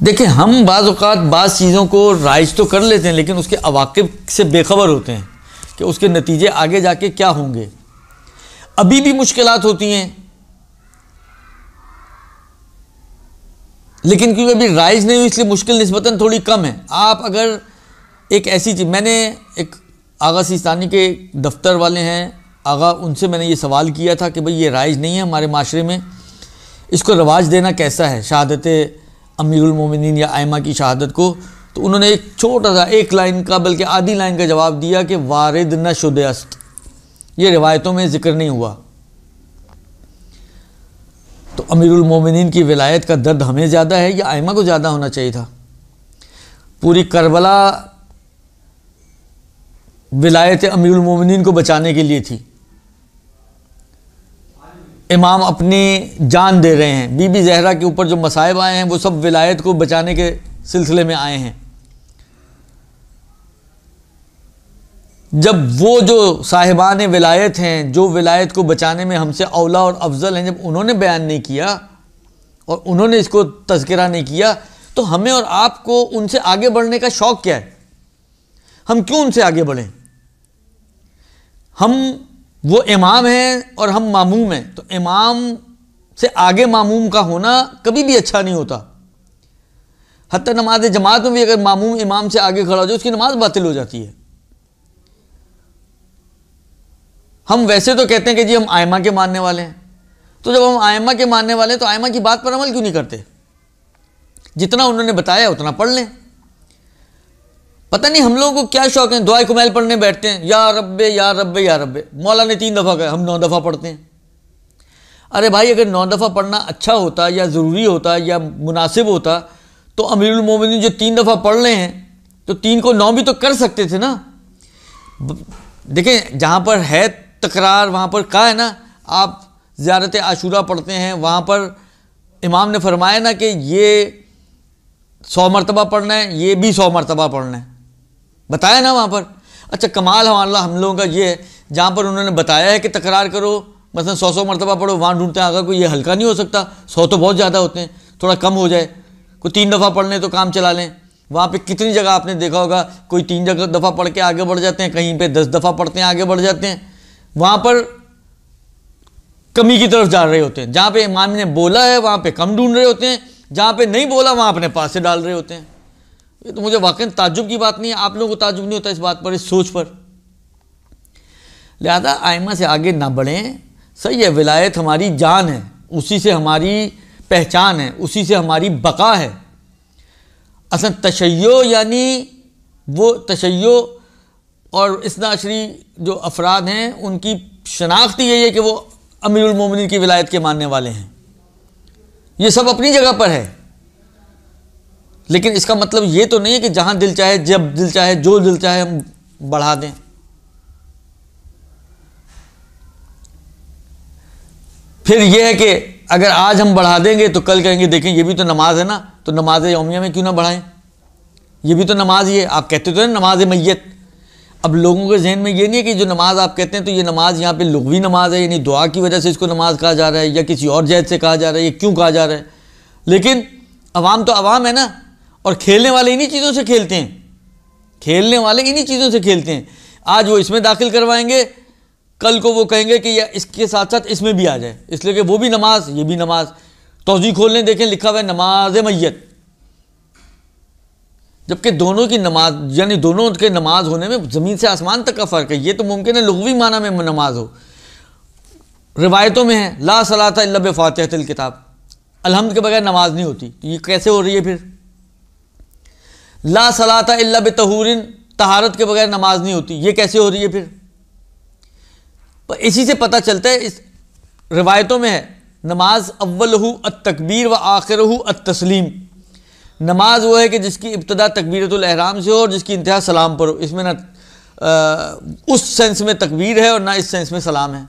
دیکھیں ہم بعض اوقات بعض چیزوں کو رائج تو کر لیتے ہیں، لیکن اس کے عواقب سے بے خبر ہوتے ہیں کہ اس کے نتیجے آگے جا کے کیا ہوں گے۔ ابھی بھی مشکلات ہوتی ہیں، لیکن کیونکہ ابھی رائج نہیں ہوئی اس لیے مشکل نسبتاً تھوڑی کم ہے۔ آپ اگر ایک ایسی چیز، میں نے ایک آغا سیستانی کے دفتر والے ہیں آغا، ان سے میں نے یہ سوال کیا تھا کہ بھئی یہ رائج نہیں ہے ہمارے معاشرے میں، اس کو رواج دینا کیسا ہے، شہادت امیر المومنین یا ائمہ کی شہادت کو؟ تو انہوں نے ایک چھوٹا سا ایک لائن کا بلکہ آدھی لائن کا جواب دیا کہ وارد نہ شدہ است، یہ روایتوں میں ذکر نہیں ہوا۔ تو امیر المومنین کی ولایت کا درد ہمیں زیادہ ہے یا ائمہ کو زیادہ ہونا چاہیے تھا؟ پوری کربلا ولایت امیر المومنین کو بچانے کے لیے تھی. امام اپنی جان دے رہے ہیں. بی بی زہرا کے اوپر جو مصائب آئے ہیں وہ سب ولایت کو بچانے کے سلسلے میں آئے ہیں. جب وہ جو صاحبان ولایت ہیں, جو ولایت کو بچانے میں ہم سے اولا اور افضل ہیں, جب انہوں نے بیان نہیں کیا اور انہوں نے اس کو تذکرہ نہیں کیا, تو ہمیں اور آپ کو ان سے آگے بڑھنے کا شوق کیا ہے؟ ہم کیوں ان سے آگے بڑھیں؟ ہم وہ امام ہیں اور ہم ماموم ہیں, تو امام سے آگے ماموم کا ہونا کبھی بھی اچھا نہیں ہوتا. حتیٰ نماز جماعت میں بھی اگر ماموم امام سے آگے کھڑا ہو جائے اس کی نماز باطل ہو جاتی ہے. ہم ویسے تو کہتے ہیں کہ جی ہم ائمہ کے ماننے والے ہیں, تو جب ہم ائمہ کے ماننے والے ہیں تو ائمہ کی بات پر عمل کیوں نہیں کرتے؟ جتنا انہوں نے بتایا اتنا پڑھ لیں. پتہ نہیں ہم لوگوں کو کیا شوق ہے, دعائے کمیل پڑھنے بیٹھتے ہیں, یا رب یا رب یا رب. مولا نے 3 دفعہ کہا, ہم 9 دفعہ پڑھتے ہیں. ارے بھائی, اگر 9 دفعہ پڑھنا اچھا ہوتا یا ضروری ہوتا یا مناسب ہوتا تو امیر المومنین جو 3 دفعہ پڑھ رہے ہیں تو 3 کو 9 بھی تو کر سکتے تھے نا. دیکھیں, جہاں پر ہے تکرار وہاں پر کہا ہے نا, آپ زیارت عاشورہ پڑھتے ہیں, وہاں پر امام نے فرمایا نا کہ یہ 100 مرتبہ پڑھنا ہے, یہ بھی 100 مرتبہ پڑھنا ہے, بتایا نا وہاں پر. اچھا, کمال ہمارا ہم لوگوں کا یہ ہے, جہاں پر انہوں نے بتایا ہے کہ تکرار کرو, مثلا 100 مرتبہ پڑھو, وہاں ڈھونڈتے ہیں آگا کوئی یہ ہلکا نہیں ہو سکتا, 100 تو بہت زیادہ ہوتے ہیں, تھوڑا کم ہو جائے, کوئی 3 دفعہ پڑھ لیں تو کام چلا لیں. وہاں پہ کتنی جگہ آپ نے دیکھا ہوگا, کوئی 3 دفعہ پڑھ کے آگے بڑھ جاتے ہیں, کہیں پہ 10 دفعہ پڑھتے ہیں آگے بڑھ جاتے ہیں. وہاں پر کمی کی طرف جا رہے ہوتے ہیں. جہاں پہ امام نے بولا ہے وہاں پہ کم ڈھونڈ رہے ہوتے ہیں, جہاں پہ نہیں بولا وہاں اپنے پاس سے ڈال رہے ہوتے ہیں. یہ تو مجھے واقعی تعجب کی بات نہیں ہے, آپ لوگوں کو تعجب نہیں ہوتا اس بات پر, اس سوچ پر؟ لہذا ائمہ سے آگے نہ بڑھیں. صحیح ہے, ولایت ہماری جان ہے, اسی سے ہماری پہچان ہے, اسی سے ہماری بقا ہے. اصلا تشیع یعنی وہ تشیع اور اثنا عشری جو افراد ہیں ان کی شناخت یہی ہے کہ وہ امیر المومنین کی ولایت کے ماننے والے ہیں. یہ سب اپنی جگہ پر ہے, لیکن اس کا مطلب یہ تو نہیں ہے کہ جہاں دل چاہے, جب دل چاہے, جو دل چاہے ہم بڑھا دیں. پھر یہ ہے کہ اگر آج ہم بڑھا دیں گے تو کل کہیں گے دیکھیں یہ بھی تو نماز ہے نا, تو نماز یومیہ میں کیوں نہ بڑھائیں, یہ بھی تو نماز ہی ہے. آپ کہتے تو ہیں نماز میت. اب لوگوں کے ذہن میں یہ نہیں ہے کہ جو نماز آپ کہتے ہیں تو یہ نماز یہاں پہ لغوی نماز ہے, یعنی دعا کی وجہ سے اس کو نماز کہا جا رہا ہے, یا کسی اور جہت سے کہا جا رہا ہے, یہ کیوں کہا جا رہا ہے. لیکن عوام تو عوام ہے نا, اور کھیلنے والے انہی چیزوں سے کھیلتے ہیں, کھیلنے والے انہی چیزوں سے کھیلتے ہیں. آج وہ اس میں داخل کروائیں گے, کل کو وہ کہیں گے کہ یہ اس کے ساتھ ساتھ اس میں بھی آ جائے, اس لیے کہ وہ بھی نماز یہ بھی نماز. توضیح کھول لیں, دیکھیں لکھا ہوا ہے نماز میت, جبکہ دونوں کی نماز یعنی دونوں کے نماز ہونے میں زمین سے آسمان تک کا فرق ہے. یہ تو ممکن ہے لغوی معنی میں نماز ہو, روایتوں میں ہے لا صلاۃ الا بفاتحۃ الکتاب, الحمد کے بغیر نماز نہیں ہوتی. تو یہ کیسے ہو رہی ہے پھر؟ لا صلاۃ الا بطہور, طہارت کے بغیر نماز نہیں ہوتی, یہ کیسے ہو رہی ہے پھر؟ اسی سے پتہ چلتا ہے, اس روایتوں میں ہے نماز اولہ التکبیر و آخرہ التسلیم. نماز وہ ہے کہ جس کی ابتدا تکبیرۃ الاحرام سے ہو اور جس کی انتہا سلام پر ہو. اس میں نہ اس سینس میں تکبیر ہے اور نہ اس سینس میں سلام ہے.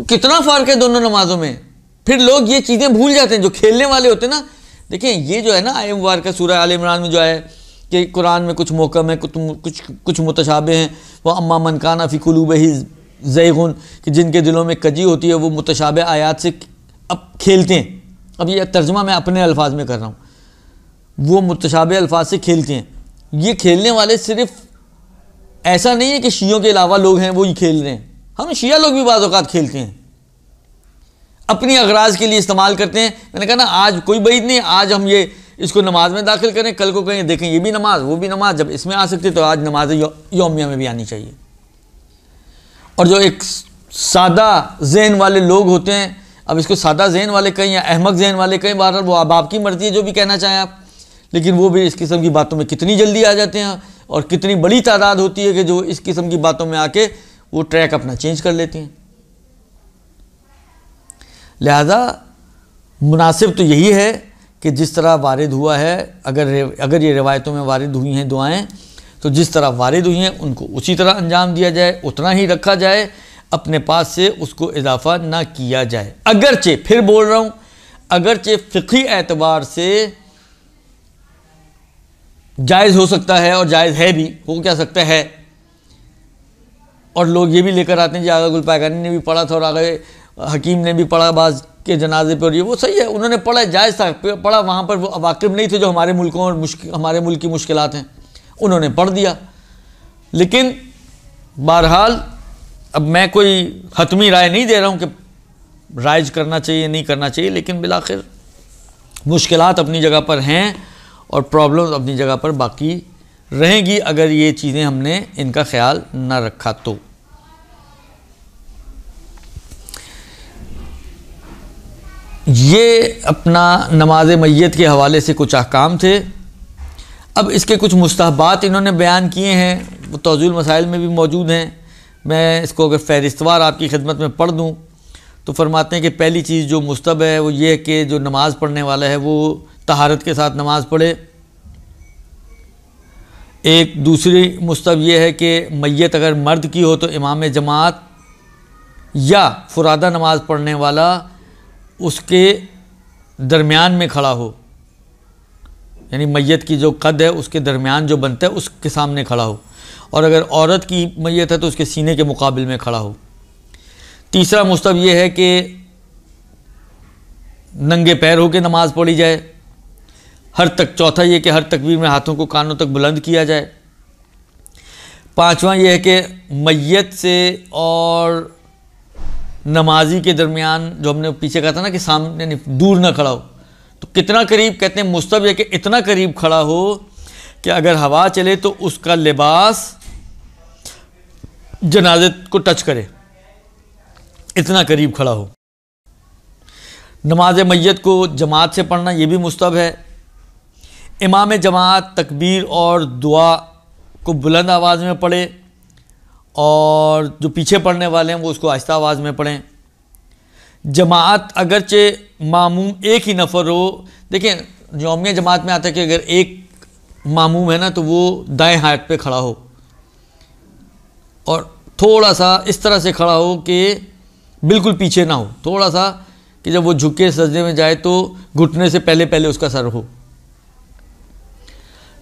کتنا فرق ہے دونوں نمازوں میں. پھر لوگ یہ چیزیں بھول جاتے ہیں جو کھیلنے والے ہوتے ہیں نا. دیکھیں یہ جو ہے نا آیت مبارکہ سورہ آل عمران میں جو ہے کہ قرآن میں کچھ محکم ہے, کچھ متشابہ ہیں. وہ اما من کان فی قلوبہ زیغ, کہ جن کے دلوں میں کجی ہوتی ہے وہ متشابہ آیات سے اب کھیلتے ہیں. اب یہ ترجمہ میں اپنے الفاظ میں کر رہا ہوں, وہ متشابہ الفاظ سے کھیلتے ہیں. یہ کھیلنے والے صرف ایسا نہیں ہے کہ شیعوں کے علاوہ لوگ ہیں وہ یہ کھیل رہے ہیں, ہم شیعہ لوگ بھی بعض اوقات کھیلتے ہیں, اپنی اغراض کے لیے استعمال کرتے ہیں. میں نے کہا نا آج کوئی بعید نہیں, آج ہم یہ اس کو نماز میں داخل کریں, کل کو کہیں دیکھیں یہ بھی نماز وہ بھی نماز, جب اس میں آ سکتی تو آج نماز یومیہ میں بھی آنی چاہیے. اور جو ایک سادہ ذہن والے لوگ ہوتے ہیں, اب اس کو سادہ ذہن والے کہیں یا احمق ذہن والے کہیں, بہرحال وہ آپ کی مرضی ہے جو بھی کہنا چاہیں آپ, لیکن وہ بھی اس قسم کی باتوں میں کتنی جلدی آ جاتے ہیں, اور کتنی بڑی تعداد ہوتی ہے کہ جو اس قسم کی باتوں میں آ کے وہ ٹریک اپنا چینج کر لیتے ہیں. لہذا مناسب تو یہی ہے کہ جس طرح وارد ہوا ہے، اگر یہ روایتوں میں وارد ہوئی ہیں دعائیں تو جس طرح وارد ہوئی ہیں ان کو اسی طرح انجام دیا جائے، اتنا ہی رکھا جائے، اپنے پاس سے اس کو اضافہ نہ کیا جائے۔ اگرچہ پھر بول رہا ہوں، اگرچہ فقہی اعتبار سے جائز ہو سکتا ہے اور جائز ہے بھی، ہو کیا سکتا ہے، اور لوگ یہ بھی لے کر آتے ہیں جی آغا گل پاکانی نے بھی پڑھا تھا اور آغا حکیم نے بھی پڑھا بعض کے جنازے پہ، اور یہ وہ صحیح ہے، انہوں نے پڑھا، جائز تھا، پڑھا، وہاں پر وہ عواقب نہیں تھے جو ہمارے ملکوں اور ہمارے ملک کی مشکلات ہیں، انہوں نے پڑھ دیا۔ لیکن بہرحال اب میں کوئی حتمی رائے نہیں دے رہا ہوں کہ رائج کرنا چاہیے نہیں کرنا چاہیے، لیکن بالآخر مشکلات اپنی جگہ پر ہیں اور پرابلمز اپنی جگہ پر باقی رہیں گی اگر یہ چیزیں ہم نے ان کا خیال نہ رکھا تو۔ یہ اپنا نماز میت کے حوالے سے کچھ احکام تھے۔ اب اس کے کچھ مستحبات انہوں نے بیان کیے ہیں، وہ توضیح المسائل میں بھی موجود ہیں۔ میں اس کو اگر فہرستوار آپ کی خدمت میں پڑھ دوں تو فرماتے ہیں کہ پہلی چیز جو مستحب ہے وہ یہ ہے کہ جو نماز پڑھنے والا ہے وہ طہارت کے ساتھ نماز پڑھے۔ ایک دوسری مستحب یہ ہے کہ میت اگر مرد کی ہو تو امام جماعت یا فرادہ نماز پڑھنے والا اس کے درمیان میں کھڑا ہو، یعنی میت کی جو قد ہے اس کے درمیان جو بنتا ہے اس کے سامنے کھڑا ہو، اور اگر عورت کی میت ہے تو اس کے سینے کے مقابل میں کھڑا ہو۔ تیسرا مستحب یہ ہے کہ ننگے پیر ہو کے نماز پڑھی جائے۔ چوتھا یہ کہ ہر تکبیر میں ہاتھوں کو کانوں تک بلند کیا جائے۔ پانچواں یہ ہے کہ میت سے اور نمازی کے درمیان جو ہم نے پیچھے کہا تھا نا کہ سامنے دور نہ کھڑا ہو، تو کتنا قریب کہتے ہیں مستحب یہ کہ اتنا قریب کھڑا ہو کہ اگر ہوا چلے تو اس کا لباس جنازے کو ٹچ کرے، اتنا قریب کھڑا ہو۔ نماز میت کو جماعت سے پڑھنا یہ بھی مستحب ہے۔ امام جماعت تکبیر اور دعا کو بلند آواز میں پڑھے اور جو پیچھے پڑھنے والے ہیں وہ اس کو آہستہ آواز میں پڑھیں۔ جماعت اگرچہ ماموم ایک ہی نفر ہو، دیکھیں یومیہ جماعت میں آتا ہے کہ اگر ایک ماموم ہے نا تو وہ دائیں ہاتھ پہ کھڑا ہو اور تھوڑا سا اس طرح سے کھڑا ہو کہ بالکل پیچھے نہ ہو، تھوڑا سا کہ جب وہ جھک کے سجدے میں جائے تو گھٹنے سے پہلے اس کا سر ہو۔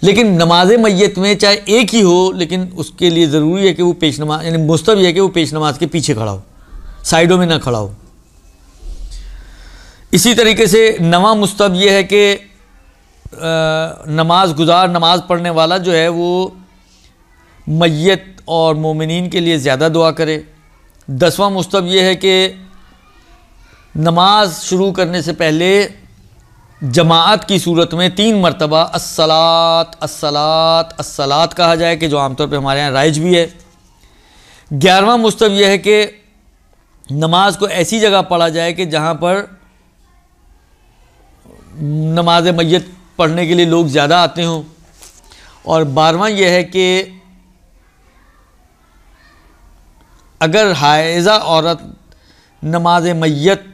لیکن نماز میت میں چاہے ایک ہی ہو لیکن اس کے لیے ضروری ہے کہ وہ پیش نماز، یعنی مستحب یہ ہے کہ وہ پیش نماز کے پیچھے کھڑا ہو، سائیڈوں میں نہ کھڑا ہو۔ اسی طریقے سے نواں مستحب یہ ہے کہ نماز گزار، نماز پڑھنے والا جو ہے وہ میت اور مومنین کے لیے زیادہ دعا کرے۔ 10واں مستحب یہ ہے کہ نماز شروع کرنے سے پہلے جماعت کی صورت میں 3 مرتبہ الصلاۃ الصلاۃ الصلاۃ کہا جائے کہ جو عام طور پہ ہمارے یہاں رائج بھی ہے۔ 11واں مستحب یہ ہے کہ نماز کو ایسی جگہ پڑھا جائے کہ جہاں پر نماز میت پڑھنے کے لیے لوگ زیادہ آتے ہوں۔ اور 12واں یہ ہے کہ اگر حائضہ عورت نماز میت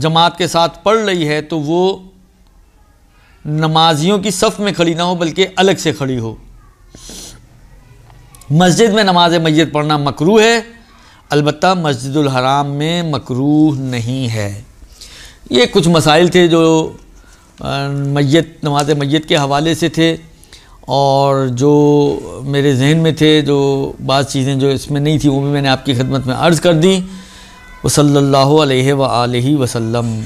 جماعت کے ساتھ پڑھ رہی ہے تو وہ نمازیوں کی صف میں کھڑی نہ ہو بلکہ الگ سے کھڑی ہو۔ مسجد میں نماز میت پڑھنا مکروہ ہے، البتہ مسجد الحرام میں مکروہ نہیں ہے۔ یہ کچھ مسائل تھے جو نماز میت کے حوالے سے تھے اور جو میرے ذہن میں تھے، جو بعض چیزیں جو اس میں نہیں تھیں وہ بھی میں نے آپ کی خدمت میں عرض کر دی۔ وصلی اللہ علیہ وآلہ وسلم۔